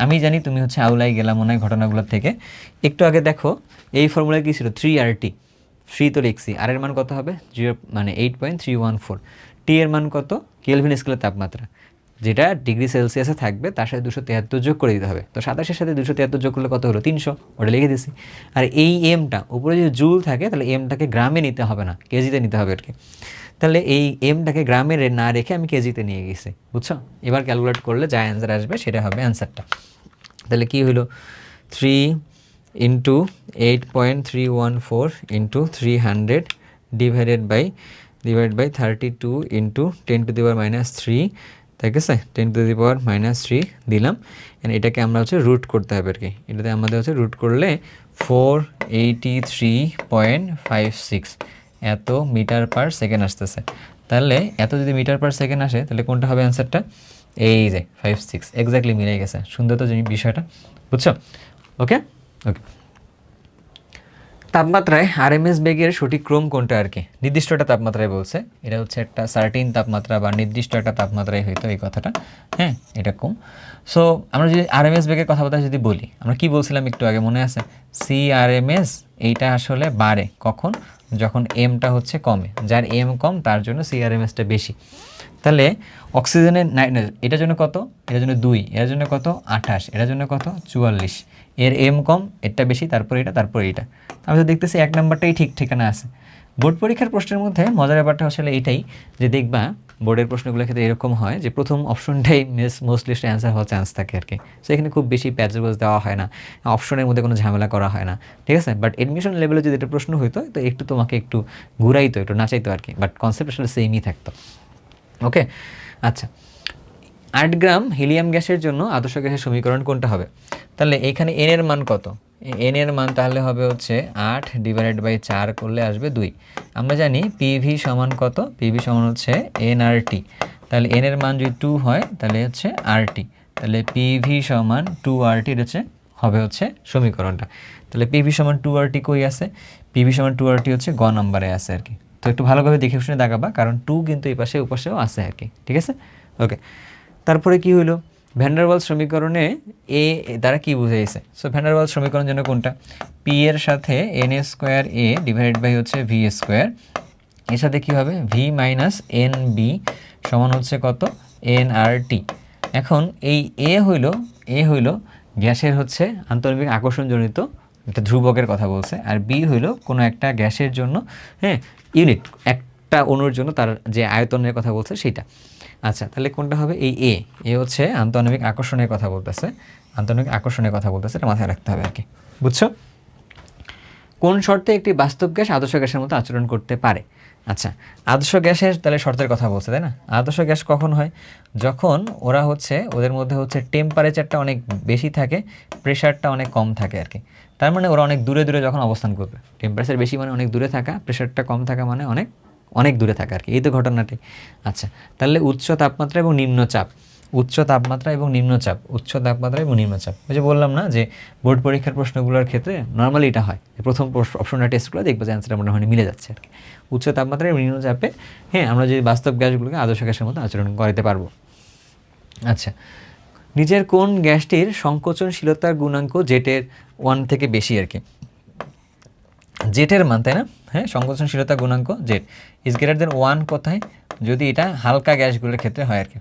আমি জানি তুমি হচ্ছে আউলাই গেলাম মনে হয় ঘটনাগুলোর থেকে। একটু আগে দেখো এই ফর্মুলা কি ছিল? 3RT, 3 তো লিখছি, আর এর মান কত হবে 0 মানে 8.314, টি এর মান কত কেলভিন স্কেলের তাপমাত্রা, যেটা ডিগ্রি সেলসিয়াসে থাকবে তার সাথে 273 যোগ করে দিতে হবে। তো 27-এর সাথে 273 যোগ করলে কত হলো 300, ওটা লিখে দিছি। আর এই এমটা উপরে যদি জুল থাকে তাহলে এমটাকে গ্রামে নিতে হবে না, কেজিতে নিতে হবে আর কি। তাহলে এই এমটাকে গ্রামে না রেখে আমি কেজিতে নিয়ে গেছি, বুঝছো? এবার ক্যালকুলেট করলে যা অ্যান্সার আসবে সেটা হবে অ্যান্সারটা। তাহলে কি হলো 3 × 8.314 × 300 ডিভাইডেড বাই 32 × 10⁻³ ঠিক আছে, 10⁻³ দিলাম। এটাকে আমরা হচ্ছে রুট করতে হবে আর কি, এটাতে আমাদের হচ্ছে রুট করলে 483.56 এত মিটার/সেকেন্ড আসতেছে। তাহলে এত যদি মিটার/সেকেন্ড আসে তাহলে কোনটা হবে অ্যান্সারটা? এই যে 56 এক্স্যাক্টলি মিলে গেছে। সুন্দর তো বিষয়টা, বুঝছো? ওকে ওকে। তাপমাত্রায় আরএমএস বেগের সঠিক ক্রম কোনটা আর কি? নির্দিষ্ট একটা তাপমাত্রায় বলছে, এটা হচ্ছে একটা সার্টিন তাপমাত্রা বা নির্দিষ্ট একটা তাপমাত্রায় হয়তো এই কথাটা, হ্যাঁ এরকম। সো আমরা যদি আরএমএস বেগের কথাবার্তা যদি বলি, আমরা কি বলছিলাম একটু আগে মনে আছে? সিআরএমএস এইটা আসলে বাড়ে কখন, যখন এমটা হচ্ছে কমে, যার এম কম তার জন্য সিআরএমএসটা বেশি। তাহলে অক্সিজেনের এটার জন্য কত, এটার জন্য 2, এটার জন্য কত 28, এটার জন্য কত 44, এর এম কম, এটা বেশি, তারপর এটা, তারপর এটা। আমি তো দেখতেছি 1 নাম্বারটাই ঠিক ঠিকানা আছে। বোর্ড পরীক্ষার প্রশ্নের মধ্যে মজার ব্যাপারটা আসলে এইটাই যে দেখবা বোর্ডের প্রশ্নগুলোর ক্ষেত্রে এরকম হয় যে প্রথম অপশনটাই মোস্টলি অ্যান্সার হওয়ার চান্স থাকে আর কি। সো এখানে খুব বেশি প্যাচেবল দেওয়া হয় না, অপশনের মধ্যে কোনো ঝামেলা করা হয় না, ঠিক আছে। বাট এডমিশন লেভেলে যদি এটা প্রশ্ন হইতো তো একটু তোমাকে একটু ঘুরাইতো, একটু নাচাইতো আর কি, বাট কনসেপ্ট আসলে সেমই থাকতো। ওকে, আচ্ছা 8 গ্রাম হিলিয়াম গ্যাসের জন্য আদর্শ গ্যাসের সমীকরণ কোনটা হবে? তাহলে এইখানে এন এর মান কত, এন এর মান তাহলে হবে হচ্ছে 8/4 করলে আসবে 2। আমরা জানি পিভি সমান কত, পিভি সমান হচ্ছে এনআরটি। তাহলে এন এর মান যদি 2 হয় তাহলে হচ্ছে আরটি, তাহলে পিভি সমান 2RT হবে হচ্ছে সমীকরণটা। তাহলে পিভি সমান 2RT কই আছে, পিভি সমান 2RT হচ্ছে গ নম্বরে আছে আর কি। তো একটু ভালোভাবে দেখে শুনে দাগাবা, কারণ 2 কিন্তু এই পাশে ওপাশেও আছে আর কি, ঠিক আছে। ওকে, তারপরে কি হইলো, ভ্যান ডার ওয়ালস সমীকরণে এ দ্বারা কি বুঝাইছে? সো ভ্যান ডার ওয়ালস সমীকরণ যেন কোনটা, পি এর সাথে N square A divided by হচ্ছে ভি স্কোয়ার, এর সাথে কী হবে ভি মাইনাস এন বি সমান হচ্ছে কত এন আর টি। এখন এই এ হইল গ্যাসের হচ্ছে আন্তর্জাতিক আকর্ষণজনিত একটা ধ্রুবকের কথা বলছে, আর বি হইল কোনো একটা গ্যাসের জন্য, হ্যাঁ, ইউনিট, একটা অণুর জন্য তার যে আয়তনের কথা বলছে সেইটা। আচ্ছা, তাহলে কোনটা হবে, এই এ হচ্ছে আন্তঃআণবিক আকর্ষণের কথা বলতেছে, আন্তঃআণবিক আকর্ষণের কথা বলতেছে, এটা মাথায় রাখতে হবে আর কি, বুঝছো। কোন শর্তে একটি বাস্তব গ্যাস আদর্শ গ্যাসের মতো আচরণ করতে পারে? আচ্ছা, আদর্শ গ্যাসের তাহলে শর্তের কথা বলছে, তাই না? আদর্শ গ্যাস কখন হয়, যখন ওরা হচ্ছে ওদের মধ্যে হচ্ছে টেম্পারেচারটা অনেক বেশি থাকে, প্রেশারটা অনেক কম থাকে আর কি। তার মানে ওরা অনেক দূরে দূরে যখন অবস্থান করবে, টেম্পারেচার বেশি মানে অনেক দূরে থাকা, প্রেশারটা কম থাকা মানে অনেক অনেক দূরে থাকা আর কি, এই তো ঘটনাটি। আচ্ছা, তাহলে উচ্চ তাপমাত্রা এবং নিম্নচাপ, উচ্চ তাপমাত্রা এবং নিম্নচাপ, উচ্চ তাপমাত্রা এবং নিম্নচাপ, ওই যে বললাম না যে বোর্ড পরীক্ষার প্রশ্নগুলোর ক্ষেত্রে নর্মালি এটা হয়, প্রথম অপশনটা টেস্টগুলো দেখবো যে অ্যান্সারটা মোটামুটি মিলে যাচ্ছে আর কি। উচ্চ তাপমাত্রা এবং নিম্নচাপে, হ্যাঁ, আমরা যদি বাস্তব গ্যাসগুলোকে আদর্শ গ্যাসের মতো আচরণ করাতে পারবো। আচ্ছা, নিচের কোন গ্যাসটির সংকোচনশীলতার গুণাঙ্ক জেটের 1 থেকে বেশি আর কি? জেটের মান, তাই না? হ্যাঁ, সংকোচনশীলতা গুণাঙ্ক জেট ইজ গ্রেটার দেন 1 কোথায়, যদি এটা হালকা গ্যাসগুলোর ক্ষেত্রে হয় আর কি,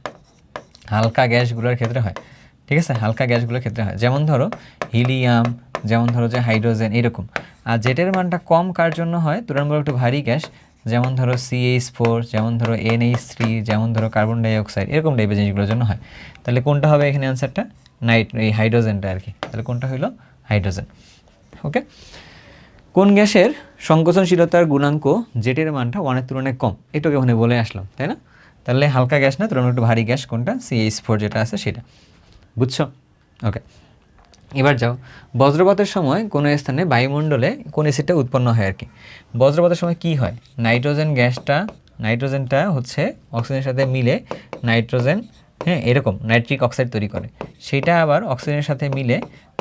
হালকা গ্যাসগুলোর ক্ষেত্রে হয়, ঠিক আছে, হালকা গ্যাসগুলোর ক্ষেত্রে হয়, যেমন ধরো হিলিয়াম, যেমন ধরো যে হাইড্রোজেন, এরকম। আর জেটের মানটা কম কার জন্য হয়, তুলনামূলক একটু ভারী গ্যাস, যেমন ধরো CH4, যেমন ধরো NH3, যেমন ধরো কার্বন ডাইঅক্সাইড, এরকম টাইপের জিনিসগুলোর জন্য হয়। তাহলে কোনটা হবে এখানে অ্যান্সারটা, এই হাইড্রোজেনটা আর কি। তাহলে কোনটা হইলো হাইড্রোজেন। ওকে, কোন গ্যাসের সংকোচনশীলতার গুণাঙ্ক জেটের মানটা 1-এর তুলনায় কম, এটাকে ওখানে বলে আসলাম, তাই না? তাহলে হালকা গ্যাস না, তুলনামূলক একটু ভারী গ্যাস কোনটা, CH4 যেটা আছে সেটা, বুঝছো। ওকে, এবার যাও, বজ্রপাতের সময় কোনো স্থানে বায়ুমণ্ডলে কোন অ্যাসিডটা উৎপন্ন হয় আর কি? বজ্রপাতের সময় কি হয়, নাইট্রোজেন গ্যাসটা, নাইট্রোজেনটা হচ্ছে অক্সিজেনের সাথে মিলে নাইট্রোজেন, হ্যাঁ, এরকম নাইট্রিক অক্সাইড তৈরি করে, সেইটা আবার অক্সিজেনের সাথে মিলে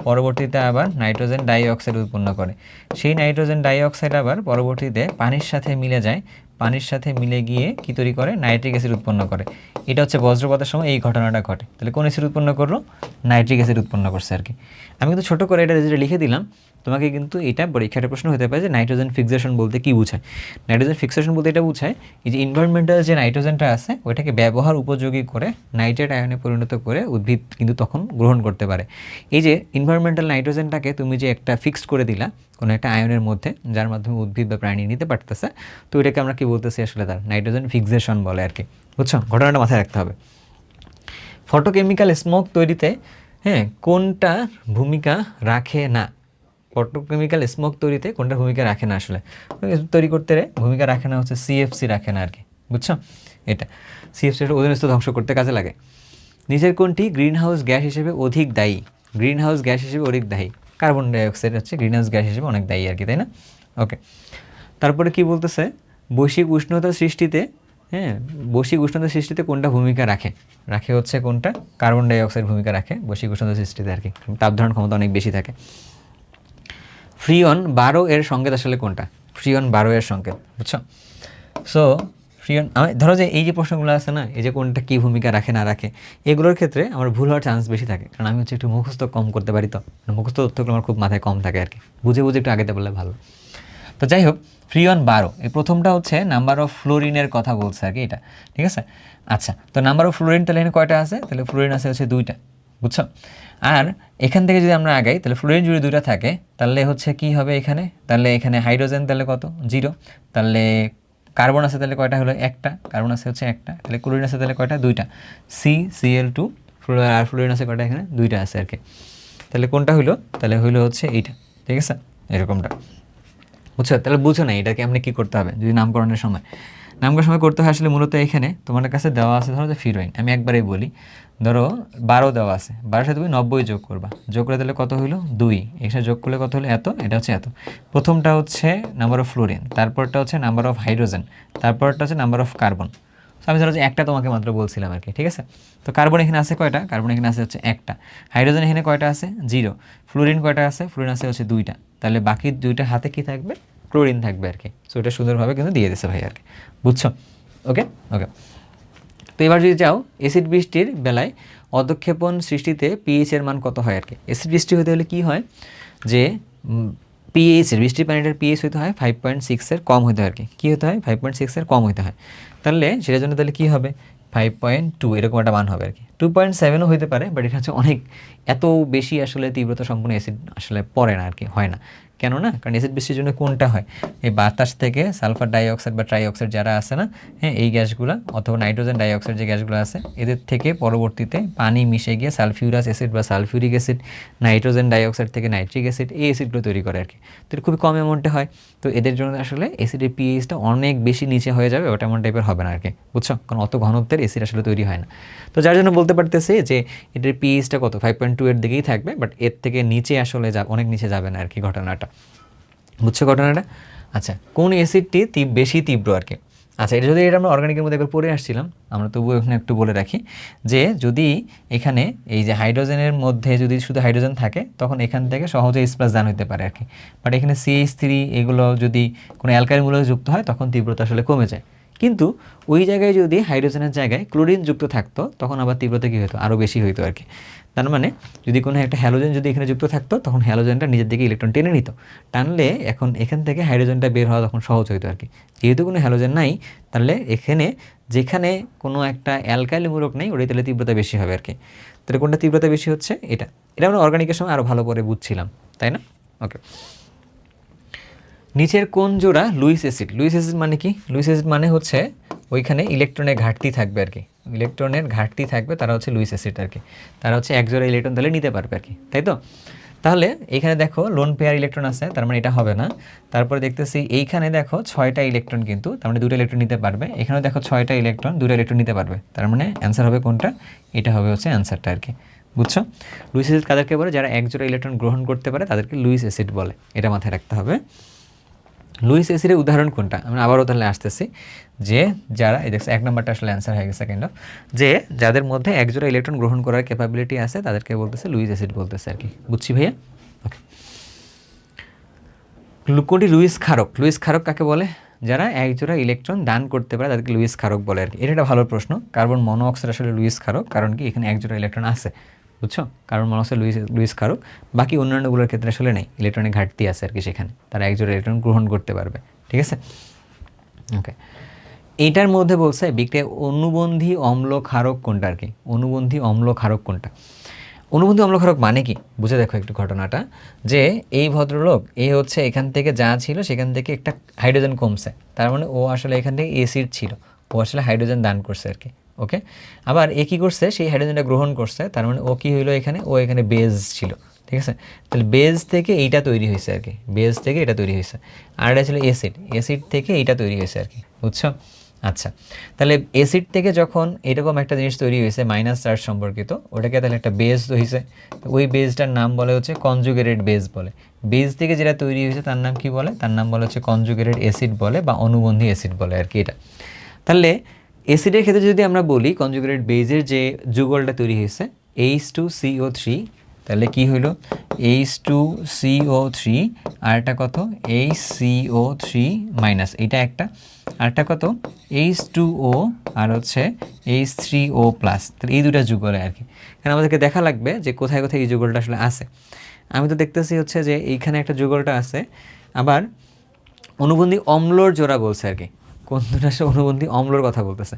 পরবর্তীতে আবার নাইট্রোজেন ডাইঅক্সাইড উৎপন্ন করে, সেই নাইট্রোজেন ডাইঅক্সাইড আবার পরবর্তীতে পানির সাথে মিলে যায়, পানির সাথে মিলে গিয়ে কী তৈরি করে, নাইট্রিক অ্যাসিড উৎপন্ন করে। এটা হচ্ছে বজ্রপাতের সময় এই ঘটনাটা ঘটে। তাহলে কোন অ্যাসিড উৎপন্ন করলো, নাইট্রিক অ্যাসিড উৎপন্ন করছে আর কি। আমি কিন্তু ছোটো করে এটা যেটা লিখে দিলাম, তোমাকে কিন্তু এটা পরীক্ষার প্রশ্ন হতে পারে যে নাইট্রোজেন ফিক্সেশন বলতে কী বোঝায়। নাইট্রোজেন ফিক্সেশন বলতে এটা বোঝায় এই যে এনভায়রনমেন্টাল যে নাইট্রোজেনটা আছে ওইটাকে ব্যবহার উপযোগী করে নাইট্রেট আয়নে পরিণত করে উদ্ভিদ কিন্তু তখন গ্রহণ করতে পারে। এই যে এনভায়রনমেন্টাল নাইট্রোজেনটাকে তুমি যে একটা ফিক্সড করে দিলা কোনো একটা আয়নের মধ্যে, যার মাধ্যমে উদ্ভিদ বা প্রাণী নিতে পারতেছে, তো এটাকে আমরা কি বলতেছি আসলে, তার নাইট্রোজেন ফিক্সেশন বলে আর কি, বুঝছো। ঘটনাটা মাথায় রাখতে হবে। ফটোকেমিক্যাল স্মোক তৈরিতে, হ্যাঁ, কোনটা ভূমিকা রাখে না? ফটোকেমিক্যাল স্মোক তৈরিতে কোনটা ভূমিকা রাখে না আসলে, তৈরি করতে ভূমিকা রাখে না হচ্ছে CFC রাখে না আর কি, বুঝছো। এটা CFC ওজোন স্তর ধ্বংস করতে কাজে লাগে। নিচের কোনটি গ্রিন হাউস গ্যাস হিসেবে অধিক দায়ী? গ্রিন হাউস গ্যাস হিসেবে অধিক দায়ী কার্বন ডাইঅক্সাইড হচ্ছে গ্রিন হাউস গ্যাস হিসেবে অনেক দায়ী আর কি, তাই না? ওকে, তারপরে কি বলতেছে, বৈশ্বিক উষ্ণতা সৃষ্টিতে, হ্যাঁ, বৈশ্বিক উষ্ণতা সৃষ্টিতে কোনটা ভূমিকা রাখে? রাখে হচ্ছে কোনটা, কার্বন ডাইঅক্সাইড ভূমিকা রাখে বৈশ্বিক উষ্ণতা সৃষ্টিতে আর কি, তাপ ধারণ ক্ষমতা অনেক বেশি থাকে। ফ্রিয়ন 12 এর সংকেত আসলে কোনটা? ফ্রিয়ন 12 এর সংকেত, বুঝছো। সো ফ্রিয়ন ধরো যে এই যে প্রশ্নগুলো আছে না, এই যে কোনটা কী ভূমিকা রাখে না রাখে, এগুলোর ক্ষেত্রে আমার ভুল হওয়ার চান্স বেশি থাকে, কারণ আমি হচ্ছে একটু মুখস্থ কম করতে পারি, তো মুখস্থ তথ্যগুলো আমার খুব মাথায় কম থাকে আর কি, বুঝে বুঝে একটু আগেতে বললে ভালো। তো যাই হোক, ফ্রিয়ন 12, এই প্রথমটা হচ্ছে নাম্বার অফ ফ্লোরিনের কথা বলছে আর কি এটা, ঠিক আছে। আচ্ছা, তো নাম্বার অফ ফ্লোরিন তাহলে এখানে কয়টা আছে, তাহলে ফ্লোরিন আছে হচ্ছে 2টা, বুঝছো। আর এখান থেকে যদি আমরা আগাই, তাহলে ফ্লোরিন যদি 2টা থাকে তাহলে হচ্ছে কি হবে এখানে, তাহলে এখানে হাইড্রোজেন তাহলে কত, 0, তাহলে কার্বন আছে তাহলে কয়টা হলো, একটা, কার্বন আছে হচ্ছে একটা, তাহলে ক্লোরিন আছে তাহলে কয়টা, 2টা, CCl2, আর ফ্লোরিন আছে কয়টা, এখানে 2টা আছে আর কি। তাহলে কোনটা হইলো, তাহলে হইলো হচ্ছে এইটা, ঠিক আছে, এরকমটা, বুঝছো। তাহলে বুঝো না এটাকে আপনি কী করতে হবে যদি নামকরণের সময় করতে হয়, আসলে মূলত এখানে তোমাদের কাছে দেওয়া আছে ধরো যে ফিরোইন, আমি একবারেই বলি, ধরো 12 দেওয়া আছে, 12 সাথে তুমি 90 যোগ করবা, যোগ করে তাহলে কত হইলো 2, এখানে যোগ করলে কত হলো এত, এটা হচ্ছে এত। প্রথমটা হচ্ছে নাম্বার অফ ফ্লোরিন, তারপরটা হচ্ছে নাম্বার অফ হাইড্রোজেন, তারপরটা হচ্ছে নাম্বার অফ কার্বন। আমি ধরো যে একটা তোমাকে মাত্র বলছিলাম আর কি, ঠিক আছে। তো কার্বন এখানে আছে কয়টা, কার্বন এখানে আছে হচ্ছে একটা, হাইড্রোজেন এখানে কয়টা আছে 0, ফ্লোরিন কয়টা আছে, ফ্লোরিন আছে হচ্ছে 2টা, তাহলে বাকি 2টা হাতে কি থাকবে, ক্লোরিন থাকবে আর কি। সো এটা সুন্দরভাবে কিন্তু দিয়ে দিচ্ছে ভাই আর কি, বুঝছো। ওকে ওকে। তো এবার যদি যাও অ্যাসিড বৃষ্টির বেলায় অধক্ষেপণ সৃষ্টিতে পিএইচ এর মান কত হয় আর কি। অ্যাসিড বৃষ্টি হতে হলে কী হয় যে পিএইচ এর, বৃষ্টির পানিটার পিএইচ হতে হয় 5.6 এর কম হতে হয় আর কি। কী হতে হয়, 5.6 এর কম হতে হয়। তাহলে সেটার জন্য তাহলে কী হবে, 5.2 এরকম একটা মান হবে আর কি। 2.7ও হতে পারে, বাট এটা হচ্ছে অনেক, এত বেশি আসলে তীব্রতা সম্পন্ন অ্যাসিড আসলে পড়ে না আর কি, হয় না। কেন না, কারণ অ্যাসিড বৃষ্টির জন্য কোনটা হয়, এই বাতাস থেকে সালফার ডাইঅক্সাইড বা ট্রাইঅক্সাইড যারা আছে না, হ্যাঁ, এই গ্যাসগুলো অথবা নাইট্রোজেন ডাইঅক্সাইড যে গ্যাসগুলো আছে, এদের থেকে পরবর্তীতে পানি মিশে গিয়ে সালফিউরাস অ্যাসিড বা সালফিউরিক অ্যাসিড, নাইট্রোজেন ডাইঅক্সাইড থেকে নাইট্রিক অ্যাসিড, এই অ্যাসিডগুলো তৈরি করে আর কি। তো এটা খুবই কম অ্যামাউন্টে হয়। তো এদের জন্য আসলে অ্যাসিডের পিএইচটা অনেক বেশি নিচে হয়ে যাবে, ওটা এমন টাইপের হবে না আর কি, বুঝছো, কারণ অত ঘনত্বের অ্যাসিড আসলে তৈরি হয় না। তো যার জন্য বলতে পারতেছে যে এটার পিএইচটা কত, 5.2 এর দিকেই থাকবে, বাট এর থেকে নিচে আসলে অনেক নিচে যাবে না আর কি ঘটনাটা, বুঝছো ঘটনাটা। আচ্ছা, কোন অ্যাসিডটি বেশি তীব্র আর কি। আচ্ছা, এটা যদি আমরা অর্গানিকের মধ্যে একবার পড়ে আসছিলাম, আমরা তবুও এখানে একটু বলে রাখি যে যদি এখানে এই যে হাইড্রোজেনের মধ্যে যদি শুধু হাইড্রোজেন থাকে, তখন এখান থেকে সহজে H+ দান হতে পারে আর কি। বাট এখানে CH3 এগুলো যদি কোনো অ্যালকাইল মূলক যুক্ত হয়, তখন তীব্রতা আসলে কমে যায়। কিন্তু ওই জায়গায় যদি হাইড্রোজেনের জায়গায় ক্লোরিন যুক্ত থাকতো, তখন আবার তীব্রতা কী হতো, আরও বেশি হইতো আর কি। তার মানে যদি কোনো একটা হ্যালোজেন যদি এখানে যুক্ত থাকতো, তখন হ্যালোজেনটা নিজের দিকে ইলেকট্রন টেনে নিত, টানলে এখন এখান থেকে হাইড্রোজেনটা বের হওয়া তখন সহজ হইতো আর কি। যেহেতু কোনো হ্যালোজেন নাই, তাহলে এখানে যেখানে কোনো একটা অ্যালকাইল মূলক নেই, ওটাই তাহলে তীব্রতা বেশি হবে আর কি। তাহলে কোনটা তীব্রতা বেশি হচ্ছে, এটা আমরা অর্গানিকের সময় আরও ভালো করে বুঝছিলাম, তাই না? ওকে। নিচের কোন জোড়া লুইস অ্যাসিড, লুইস অ্যাসিড মানে কি, লুইস অ্যাসিড মানে হচ্ছে ওইখানে ইলেকট্রনের ঘাটতি থাকবে আর কি, ইলেকট্রনের ঘাটতি থাকবে, তারা হচ্ছে লুইস অ্যাসিড আর কি। তারা হচ্ছে এক জোড়া ইলেকট্রন তাহলে নিতে পারবে আর কি, তাই তো। তাহলে এইখানে দেখো লোন পেয়ার ইলেকট্রন আছে, তার মানে এটা হবে না। তারপরে দেখতেছি এইখানে দেখো 6টা ইলেকট্রন, কিন্তু তার মানে 2টা ইলেকট্রন নিতে পারবে। এখানেও দেখো 6টা ইলেকট্রন, 2টা ইলেকট্রন নিতে পারবে, তার মানে অ্যান্সার হবে কোনটা, এটা হবে হচ্ছে অ্যান্সারটা আর কি, বুঝছো। লুইস অ্যাসিড কাদেরকে বলে, যারা এক জোড়া ইলেকট্রন গ্রহণ করতে পারে তাদেরকে লুইস অ্যাসিড বলে, এটা মাথায় রাখতে হবে। লুইস অ্যাসিডের উদাহরণ কোনটা, আমরা আবারও তাহলে আসতেছি যে যারা এই দেখছো 1 নম্বরটা আসলে অ্যান্সার হয়ে গেছে কাইন্ড অফ, যে যাদের মধ্যে এক জোড়া ইলেকট্রন গ্রহণ করার ক্যাপাবিলিটি আছে তাদেরকে বলতেছে লুইস অ্যাসিড বলতেছে আর কি, বুঝছি ভাইয়া। ওকে। কোনটি লুইস ক্ষারক, লুইস ক্ষারক কাকে বলে, যারা এক জোড়া ইলেকট্রন দান করতে পারে তাদেরকে লুইস ক্ষারক বলে আর কি। এটা একটা ভালো প্রশ্ন। কার্বন মনোঅক্সাইড আসলে লুইস ক্ষারক, কারণ কি এখানে এক জোড়া ইলেকট্রন আছে, বুঝছো, কার্বন মনোঅক্সাইড লুইস ক্ষারক। বাকি অন্যান্যগুলোর ক্ষেত্রে আসলে নেই, ইলেকট্রনের ঘাটতি আছে আর কি, সেখানে তারা এক জোড়া ইলেকট্রন গ্রহণ করতে পারবে, ঠিক আছে। ওকে। এইটার মধ্যে বলছে বিক্রিয়ায় অনুবন্ধী অম্ল ক্ষারক কোনটা আর কি, অনুবন্ধী অম্ল ক্ষারক কোনটা। অনুবন্ধী অম্ল ক্ষারক মানে কি, বুঝে দেখো একটু ঘটনাটা, যে এই ভদ্রলোক হচ্ছে এখান থেকে যা ছিল সেখান থেকে একটা হাইড্রোজেন কমছে, তার মানে ও আসলে এখান থেকে অ্যাসিড ছিল, ও আসলে হাইড্রোজেন দান করছে আর কি। ওকে। আবার এ কী করছে, সেই হাইড্রোজেনটা গ্রহণ করছে, তার মানে ও কী হইলো এখানে, ও এখানে বেজ ছিল, ঠিক আছে। তাহলে বেজ থেকে এইটা তৈরি হয়েছে আর কি, বেজ থেকে এটা তৈরি হয়েছে। আর এটা ছিল অ্যাসিড, অ্যাসিড থেকে এইটা তৈরি হয়েছে আর কি, বুঝছো। আচ্ছা, তাহলে অ্যাসিড থেকে যখন এরকম একটা জিনিস তৈরি হয়েছে মাইনাস চার্জ সম্পর্কিত, ওটাকে তাহলে একটা বেজ হয়েছে, ওই বেজটার নাম বলে হচ্ছে কনজুগেটেড বেজ বলে। বেজ থেকে যেটা তৈরি হয়েছে তার নাম কি বলে, তার নাম বলে হচ্ছে কনজুগেটেড অ্যাসিড বলে, বা অনুবন্ধী অ্যাসিড বলে আর কি এটা। তাহলে অ্যাসিডের ক্ষেত্রে যদি আমরা বলি কনজুগেটেড বেজের যে যুগলটা তৈরি হয়েছে H2CO3, তাহলে কি হইলো H2CO3 আর একটা কত HCO3 মাইনাস, এটা একটা, আরেকটা কত H2O আর হচ্ছে H3O প্লাস। তাহলে এই দুটা যুগল আর কি। কারণ আমাদেরকে দেখা লাগবে যে কোথায় কোথায় এই যুগলটা আসলে আছে। আমি তো দেখতেছি হচ্ছে যে এইখানে একটা যুগলটা আছে, আবার অনুবন্ধী অম্লর জোড়া বলছে আর কি। কোন দুটা আসলে অনুবন্ধী অম্লর কথা বলতেছে।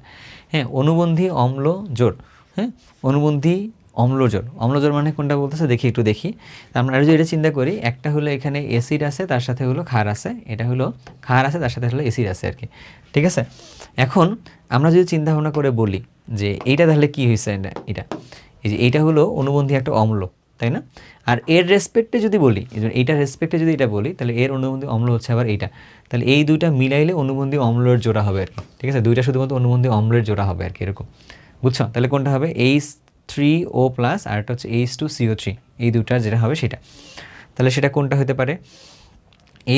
হ্যাঁ, অনুবন্ধী অম্ল জোর, হ্যাঁ অনুবন্ধী অম্লজোর। অম্লজোর মানে কোনটা বলতেছে দেখি, একটু দেখি। আমরা যদি এটা চিন্তা করি, একটা হলো এখানে অ্যাসিড আছে, তার সাথে হলো ক্ষার আছে, এটা হলো ক্ষার আছে, তার সাথে হলো অ্যাসিড আছে আর কি। ঠিক আছে, এখন আমরা যদি চিন্তা ভাবনা করে বলি যে এইটা তাহলে কি হয়েছে, এটা এই যে এইটা হলো অনুবন্ধী একটা অম্ল, তাই না? আর এর রেসপেক্টে যদি বলি, এইটার রেসপেক্টে যদি এটা বলি, তাহলে এর অনুবন্ধী অম্ল হচ্ছে আবার এইটা। তাহলে এই দুইটা মিলাইলে অনুবন্ধী অম্লের জোড়া হবে আর কি। ঠিক আছে, দুইটা শুধুমাত্র অনুবন্ধী অম্লের জোড়া হবে আর কি, এরকম। বুঝছো? তাহলে কোনটা হবে H3O প্লাস আর একটা হচ্ছে H2CO3, এই দুটার যেটা হবে সেটা। তাহলে সেটা কোনটা হতে পারে?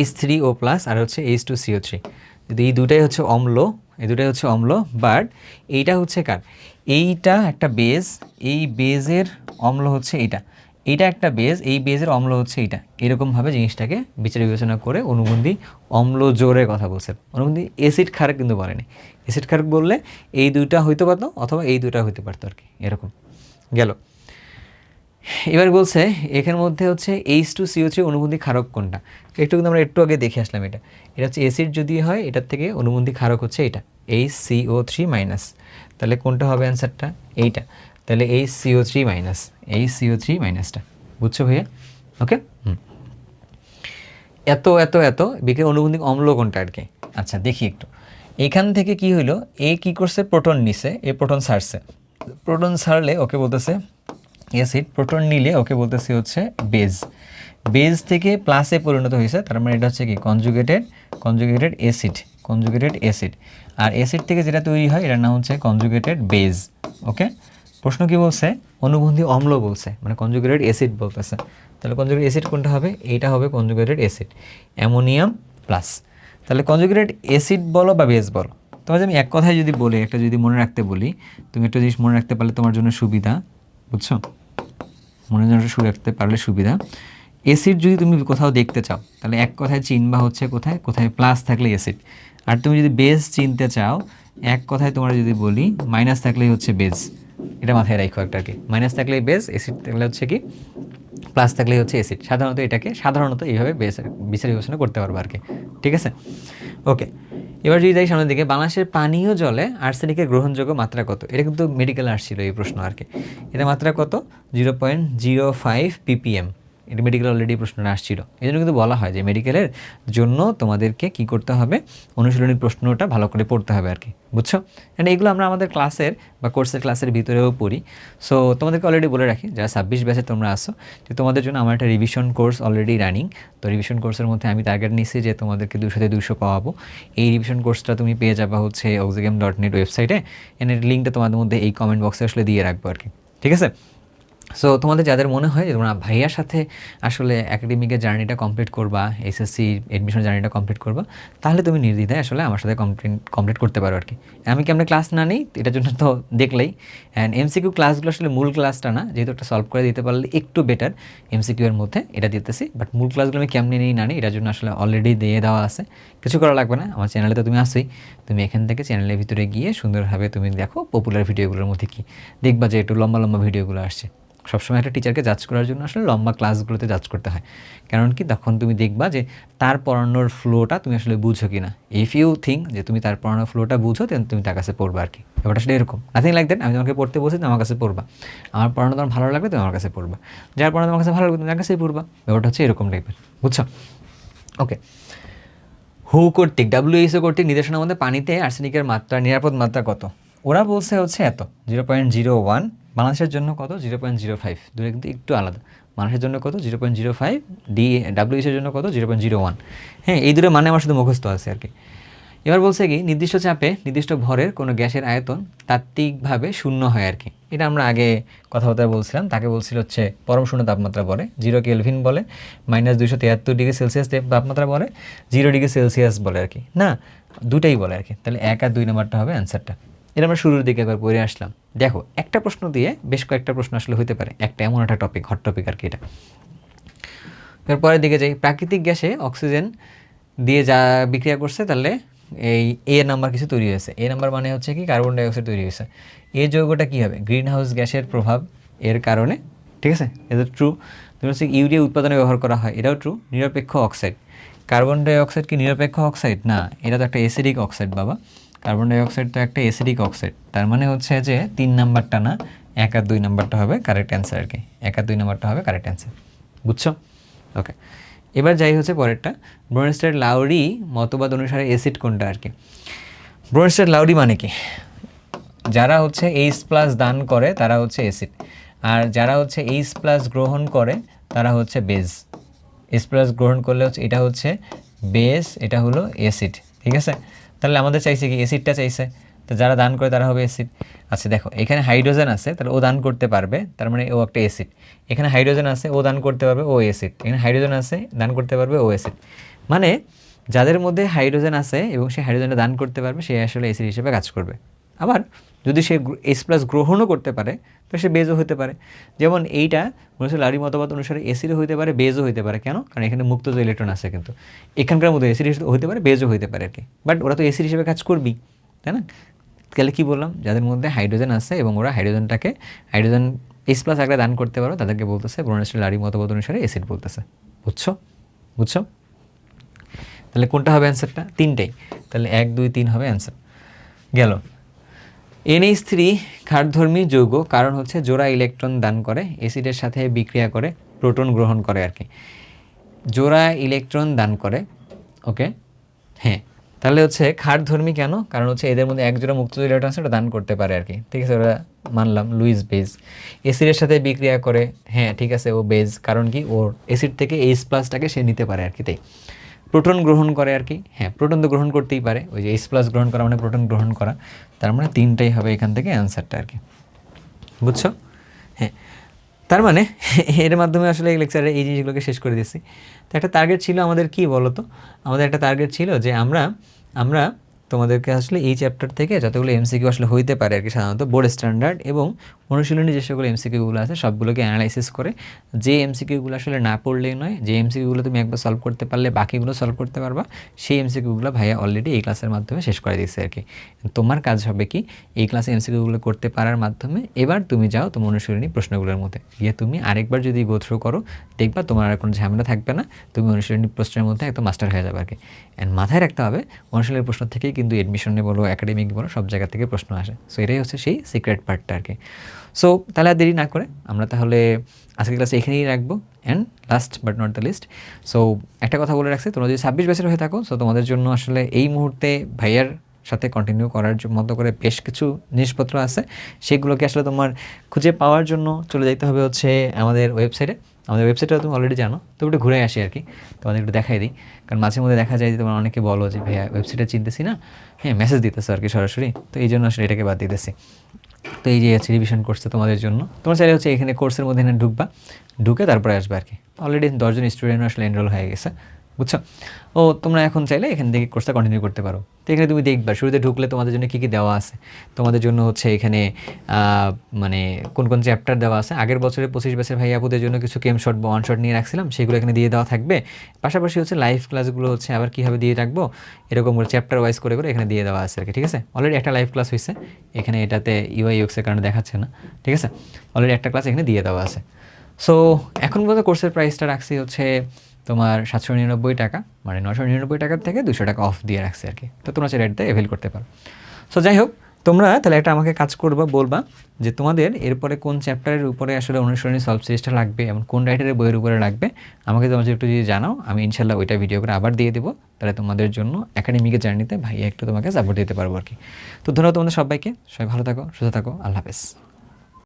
H3O প্লাস আর হচ্ছে H2CO3। যদি এই দুটাই হচ্ছে অম্ল, এই দুটাই হচ্ছে অম্ল, বাট এইটা হচ্ছে কার? এইটা একটা বেজ, এই বেজের অম্ল হচ্ছে এইটা, এইটা একটা বেজ, এই বেজের অম্ল হচ্ছে এইটা। এরকমভাবে জিনিসটাকে বিচার বিবেচনা করে অনুবন্ধী অম্ল জোরের কথা বলছে। অনুবন্ধী অ্যাসিড ক্ষারক কিন্তু বলেনি। অ্যাসিড ক্ষারক বললে এই দুইটা হইতে পারতো অথবা এই দুইটা হইতে পারতো আর কি, এরকম গেল। এবার বলছে এখানের মধ্যে হচ্ছে H2CO3 অনুবন্ধী ক্ষারক কোনটা? একটু কিন্তু আমরা একটু আগে দেখে আসলাম, এটা এটা হচ্ছে অ্যাসিড যদি হয়, এটার থেকে অনুবন্ধী ক্ষারক হচ্ছে এটা HCO3 মাইনাস। তাহলে কোনটা হবে অ্যান্সারটা? এইটা। তাহলে HCO3 মাইনাস, HCO3 মাইনাসটা। বুঝছো ভাইয়া? ওকে, এত এত এত বিক্রিয়া অনুবন্ধী অম্ল কোনটা আর কি। আচ্ছা দেখি একটু, এখান থেকে কি হইলো, এ কি করছে, প্রোটন নিছে, এ প্রোটন ছাড়ছে। প্রোটন ছাড়লে ওকে বলতেছে অ্যাসিড, প্রোটন নিলে ওকে বলতেছে হচ্ছে বেজ। বেজ থেকে প্লাসে পরিণত হয়েছে, তার মানে এটা হচ্ছে কি কনজুগেটেড অ্যাসিড, কনজুগেটেড অ্যাসিড। আর অ্যাসিড থেকে যেটা তৈরি হয় এটার নাম হচ্ছে কনজুগেটেড বেজ। ওকে, প্রশ্ন কি বলছে? অনুবন্ধী অম্ল বলছে, মানে কনজুগেটেড অ্যাসিড বলতেছে। তাহলে কনজুগেটেড অ্যাসিড কোনটা হবে? এইটা হবে কনজুগেটেড অ্যাসিড, অ্যামোনিয়াম প্লাস। তাহলে কনজুগেটেড অ্যাসিড বলো বা বেজ বলো, তোমার আমি এক কথায় যদি বলি, একটা যদি মনে রাখতে বলি, তুমি একটা জিনিস মনে রাখতে পারলে তোমার জন্য সুবিধা, বুঝছো? মনে রাখতে পারলে সুবিধা। অ্যাসিড যদি তুমি কোথাও দেখতে চাও, তাহলে এক কথায় চিনবা হচ্ছে কোথায় কোথায় প্লাস থাকলে অ্যাসিড। আর তুমি যদি বেজ চিনতে চাও, এক কথায় তোমরা যদি বলি মাইনাস থাকলেই হচ্ছে বেজ। এটা মাথায় রাখো একটা কি, মাইনাস থাকলে বেজ, অ্যাসিড থাকলে হচ্ছে কি প্লাস থাকলেই হচ্ছে অ্যাসিড। সাধারণত এটাকে এইভাবে বিচার বিবেচনা করতে পারবো আর কি। ঠিক আছে, ওকে। এবার যদি যাই সামনের দিকে, বাংলাদেশের পানীয় জলে আর্সেনিকের গ্রহণযোগ্য মাত্রা কত? এটা কিন্তু মেডিকেল আসছিল এই প্রশ্ন আর কি। এটা মাত্রা কত? 0.05 ppm। এটা মেডিকেল অলরেডি প্রশ্নটা আসছিল, এই জন্য কিন্তু বলা হয় যে মেডিকেলের জন্য তোমাদেরকে কি করতে হবে, অনুশীলনী প্রশ্নটা ভালো করে পড়তে হবে আর কি। বুঝছো? মানে এগুলো আমরা আমাদের ক্লাসের বা কোর্সের ক্লাসের ভিতরেও পড়ি। সো তোমাদেরকে অলরেডি বলে রাখি, যারা 26 ব্যাচে তোমরা আসো, যে তোমাদের জন্য আমার একটা রিভিশন কোর্স অলরেডি রানিং। তো রিভিশন কোর্সের মধ্যে আমি টার্গেট নিচ্ছি যে তোমাদেরকে 200 তে 200 পাওয়াবো। এই রিভিশন কোর্সটা তুমি পেয়ে যাবা হচ্ছে oxygame.net ওয়েবসাইটে, এর লিঙ্কটা তোমাদের মধ্যে এই কমেন্ট বক্সে আসলে দিয়ে রাখবো আর কি। ঠিক আছে, সো তোমাদের যাদের মনে হয় যে তোমরা ভাইয়ার সাথে আসলে একাডেমিকের জার্নিটা কমপ্লিট করবা, এসএসসি অ্যাডমিশন জার্নিটা কমপ্লিট করবা, তাহলে তুমি নির্দ্বিধায় আসলে আমার সাথে কমপ্লিট করতে পারো আর কি। আমি কেমন ক্লাস না নেই এটার জন্য তো দেখলেই। অ্যান্ড এমসিকিউ ক্লাসগুলো আসলে মূল ক্লাসটা না, যেহেতু একটা সলভ করে দিতে পারলে একটু বেটার, এমসিকিউ এর মধ্যে এটা দিতেছি। বাট মূল ক্লাসগুলো আমি কেমনি নেই না নিই এটার জন্য আসলে অলরেডি দিয়ে দেওয়া আছে, কিছু করা লাগবে না। আমার চ্যানেলে তো তুমি আসোই, তুমি এখান থেকে চ্যানেলের ভিতরে গিয়ে সুন্দরভাবে তুমি দেখো পপুলার ভিডিওগুলোর মধ্যে কি দেখবা যে একটু লম্বা লম্বা ভিডিওগুলো আসছে। সবসময় একটা টিচারকে জাজ করার জন্য আসলে লম্বা ক্লাসগুলোতে জাজ করতে হয়, কারণ কি তখন তুমি দেখবা যে তার পড়ানোর ফ্লোটা তুমি আসলে বুঝো কি না। ইফ ইউ থিঙ্ক যে তুমি তার পড়ানোর ফ্লোটা বুঝো, দেন তুমি তার কাছে পড়বা আর কি। ব্যাপারটা আসলে এরকম, নাথিং লাইক দ্যাট। আমি তোমাকে পড়তে বসে তুমি আমার কাছে পড়বা, আমার পড়ানো তোমার ভালো লাগবে তুমি আমার কাছে পড়বা, যার পড়ানো তোমার কাছে ভালো লাগবে তুমি তার কাছেই পড়বা। ব্যাপারটা হচ্ছে এরকম টাইপের, বুঝছো? ওকে, WHO কর্তৃক নির্দেশনার মধ্যে পানিতে আর্সেনিকের মাত্রা, নিরাপদ মাত্রা কত? ওরা বলছে হচ্ছে এত 0.01, বাংলাদেশের জন্য কত 0.05, দূরে কিন্তু একটু আলাদা। মানুষের জন্য কত 0.05, WHO জন্য কত 0.01। হ্যাঁ, এই দুটো মানে আমার শুধু মুখস্থ আছে আর কি। এবার বলছে কি, নির্দিষ্ট চাপে নির্দিষ্ট ভরের কোনো গ্যাসের আয়তন তাত্ত্বিকভাবে শূন্য হয় আর কি। এটা আমরা আগে কথাবার্তা বলছিলাম, তাকে বলছিল হচ্ছে পরম শূন্য তাপমাত্রা বলে, 0 কেলভিন বলে, -273 ডিগ্রি সেলসিয়াস তাপমাত্রা বলে, 0 ডিগ্রি সেলসিয়াস বলে আর কি। না, দুটাই বলে আর কি। তাহলে 1 আর 2 নাম্বারটা হবে অ্যান্সারটা। এটা আমরা শুরুর দিকে একবার পড়ে আসলাম। দেখো একটা প্রশ্ন দিয়ে বেশ কয়েকটা প্রশ্ন আসলে হতে পারে, একটা এমন একটা টপিক, হট টপিক আর কি এটা। এরপরের দিকে যাই, প্রাকৃতিক গ্যাসে অক্সিজেন দিয়ে যা বিক্রিয়া করছে তাহলে এই এ নাম্বার কিছু তৈরি হয়েছে। এ নাম্বার মানে হচ্ছে কি কার্বন ডাইঅক্সাইড তৈরি হয়েছে। এই যৌগটা কী হবে, গ্রিন হাউস গ্যাসের প্রভাব এর কারণে, ঠিক আছে, এটা ট্রু। তুমি হচ্ছে ইউরিয়া উৎপাদনে ব্যবহার করা হয়, এটাও ট্রু। নিরপেক্ষ অক্সাইড, কার্বন ডাইঅক্সাইড কি নিরপেক্ষ অক্সাইড? না, এটা তো একটা অ্যাসিডিক অক্সাইড বাবা। কার্বন ডাইঅক্সাইড তো একটা অ্যাসিডিক অক্সাইড, তার মানে হচ্ছে যে 3 নাম্বারটা না, 1 আর 2 নাম্বারটা হবে কারেক্ট অ্যান্সার আর কি। 1 আর 2 নাম্বারটা হবে কারেক্ট অ্যান্সার, বুঝছো? ওকে, এবার যাই হচ্ছে পরেরটা, ব্রনস্টেড লাউরি মতবাদ অনুসারে অ্যাসিড কোনটা আর কি। ব্রনস্টেড লাউরি মানে কি, যারা হচ্ছে H+ দান করে তারা হচ্ছে অ্যাসিড, আর যারা হচ্ছে H+ গ্রহণ করে তারা হচ্ছে বেজ। H+ গ্রহণ করলে হচ্ছে এটা হচ্ছে বেজ, এটা হলো অ্যাসিড, ঠিক আছে। তাহলে আমাদের চাইছে কি, অ্যাসিডটা চাইছে, তো যারা দান করে তারা হবে অ্যাসিড। আচ্ছা দেখো, এখানে হাইড্রোজেন আছে, তাহলে ও দান করতে পারবে, তার মানে ও একটা অ্যাসিড। এখানে হাইড্রোজেন আছে, ও দান করতে পারবে, ও অ্যাসিড। এখানে হাইড্রোজেন আছে, দান করতে পারবে, ও অ্যাসিড। মানে যাদের মধ্যে হাইড্রোজেন আছে এবং সে হাইড্রোজেনটা দান করতে পারবে, সে আসলে অ্যাসিড হিসেবে কাজ করবে। আবার যদি সে H+ গ্রহণও করতে পারে তো সে বেজও হতে পারে। যেমন এইটা লাউরি মতবাদ অনুসারে অ্যাসিডও হতে পারে, বেজও হতে পারে। কেন? কারণ এখানে মুক্ত যে ইলেকট্রন আছে, কিন্তু এখানকার মধ্যে অ্যাসিড হতে পারে, বেজও হতে পারে আর কি। বাট ওরা তো অ্যাসিড হিসেবে কাজ করবেই, তাই না? তাহলে কী বললাম, যাদের মধ্যে হাইড্রোজেন আছে এবং ওরা হাইড্রোজেন H+ আকারে দান করতে পারো, তাদেরকে বলতেছে ব্রনস্টেড লাউরি মতবাদ অনুসারে অ্যাসিড বলতেছে। বুঝছো? তাহলে কোনটা হবে অ্যান্সারটা? 3টেই। তাহলে 1, 2, 3 হবে অ্যান্সার। গেল। NH3 ক্ষারধর্মী যৌগ, কারণ হচ্ছে জোড়া ইলেকট্রন দান করে, অ্যাসিডের সাথে বিক্রিয়া করে প্রোটন গ্রহণ করে আর কি। জোড়া ইলেকট্রন দান করে, ওকে, হ্যাঁ। তাহলে হচ্ছে ক্ষারধর্মী কেন? কারণ হচ্ছে এদের মধ্যে এক জোড়া মুক্ত ইলেকট্রন আছে, ওটা দান করতে পারে আর কি, ঠিক আছে, ওরা মানলাম লুইস বেজ। অ্যাসিডের সাথে বিক্রিয়া করে, হ্যাঁ ঠিক আছে, ও বেজ, কারণ কি ওর অ্যাসিড থেকে H+টাকে সে নিতে পারে আর কি, তাই। প্রোটন গ্রহণ করে আর কি, হ্যাঁ প্রোটন তো গ্রহণ করতেই পারে, ওই যে H+ গ্রহণ করা মানে প্রোটন গ্রহণ করা, তার মানে 3টাই হবে এখান থেকে অ্যান্সারটা আর কি, বুঝছো? হ্যাঁ, তার মানে এর মাধ্যমে আসলে এই লেকচারে এই জিনিসগুলোকে শেষ করে দিচ্ছি। তো একটা টার্গেট ছিল আমাদের, কি বলো তো, আমাদের একটা টার্গেট ছিল যে আমরা তোমাদেরকে আসলে এই চ্যাপ্টার থেকে যতগুলো MCQ আসলে হইতে পারে আর কি, সাধারণত বোর্ড স্ট্যান্ডার্ড এবং অনুশীলনী যে সকল MCQগুলো আছে সবগুলোকে অ্যানালাইসিস করে, যে MCQগুলো আসলে না পড়লেই নয়, যে MCQগুলো তুমি একবার সলভ করতে পারলে বাকিগুলো সলভ করতে পারবা, সেই MCQগুলো ভাইয়া অলরেডি এই ক্লাসের মাধ্যমে শেষ করে দিচ্ছে আর কি। তোমার কাজ হবে কি, এই ক্লাসে MCQগুলো করতে পারার মাধ্যমে এবার তুমি যাও তোমার অনুশীলনী প্রশ্নগুলোর মধ্যে গিয়ে তুমি আরেকবার যদি গো থ্রু করো, দেখবা তোমার আর কোনো ঝামেলা থাকবে না, তুমি অনুশীলনী প্রশ্নের মধ্যে একদম মাস্টার হয়ে যাবে আর কি। অ্যান্ড মাথায় রাখতে হবে, অনুশীলনের প্রশ্ন থেকেই কিন্তু এডমিশনে বলো, একাডেমিক বলো, সব জায়গা থেকে প্রশ্ন আসে। সো এটাই হচ্ছে সেই সিক্রেট পার্টটা আর কি। সো তাহলে আর দেরি না করে আমরা তাহলে আজকের ক্লাসে এখানেই রাখবো। And last but not the least, so একটা কথা বলে রাখছি, তোমরা যদি 26 ব্যাচের হয়ে থাকো, সো তোমাদের জন্য আসলে এই মুহূর্তে ভাইয়ার সাথে কন্টিনিউ করার মতো করে বেশ কিছু জিনিসপত্র আছে, সেগুলোকে আসলে তোমার খুঁজে পাওয়ার জন্য চলে যাইতে হবে হচ্ছে আমাদের ওয়েবসাইটে। আমাদের ওয়েবসাইটটা তুমি অলরেডি জানো, তো একটু ঘুরে আসি আর কি, তোমাদের একটু দেখাই দিই। কারণ মাঝে মধ্যে দেখা যায় যে তোমার অনেকে বলো যে ভাইয়া ওয়েবসাইটে চিনতেছি না, হ্যাঁ মেসেজ দিতেছে আর কি সরাসরি, তো এই জন্য আসলে এটাকে বাদ দিতেছি। তো এই যে রিভিশন কোর্সটা তোমাদের জন্য, তোমার চাইলে হচ্ছে এখানে কোর্সের মধ্যে এখানে ঢুকে তারপরে আসবে আর কি। অলরেডি 10 জন স্টুডেন্ট আসলে এনরোল হয়ে গেছে, বুঝছো? ও তোমরা এখন চাইলে এখান থেকে কোর্সটা কন্টিনিউ করতে পারো। তো এখানে তুমি দেখবা শুরুতে ঢুকলে তোমাদের জন্য কী কী দেওয়া আছে। তোমাদের জন্য হচ্ছে এখানে মানে কোন কোন চ্যাপ্টার দেওয়া আছে, আগের বছরে 25 ব্যাচের ভাই আপুদের জন্য কিছু কেম শট বা ওয়ান শট নিয়ে রাখছিলাম, সেগুলো এখানে দিয়ে দেওয়া থাকবে। পাশাপাশি হচ্ছে লাইভ ক্লাসগুলো হচ্ছে আবার কীভাবে দিয়ে রাখবো, এরকম করে চ্যাপ্টার ওয়াইজ করে এখানে দিয়ে দেওয়া আছে আর কি, ঠিক আছে। অলরেডি একটা লাইভ ক্লাস হয়েছে এখানে, এটাতে UI/UX এর কারণে দেখাচ্ছে না, ঠিক আছে। অলরেডি একটা ক্লাস এখানে দিয়ে দেওয়া আছে। সো এখন পর্যন্ত কোর্সের প্রাইসটা রাখছি হচ্ছে তোমার 799 টাকা, মানে 999 টাকার থেকে 200 টাকা অফ দিয়ে রাখছে আর কি। তো তোমরা সেটা অ্যাভেল করতে পারো। সো যাই হোক, তোমরা তাহলে একটা আমাকে কাজ করবা, বলবা যে তোমাদের এরপরে কোন চ্যাপ্টারের উপরে আসলে অনুসরণী সলভ সিরিজটা লাগবে এবং কোন রাইটারের বইয়ের উপরে লাগবে, আমাকে তোমার একটু যদি জানাও, আমি ইনশাল্লাহ ওইটা ভিডিও করে আবার দিয়ে দেবো। তাহলে তোমাদের জন্য একাডেমিকের জার্নিতে ভাইয়া একটু তোমাকে সাপোর্ট দিতে পারবো আর কি। তো ধন্যবাদ তোমাদের সবাইকে, সবাই ভালো থাকো, সুস্থ থাকো, আল্লাহ হাফেজ।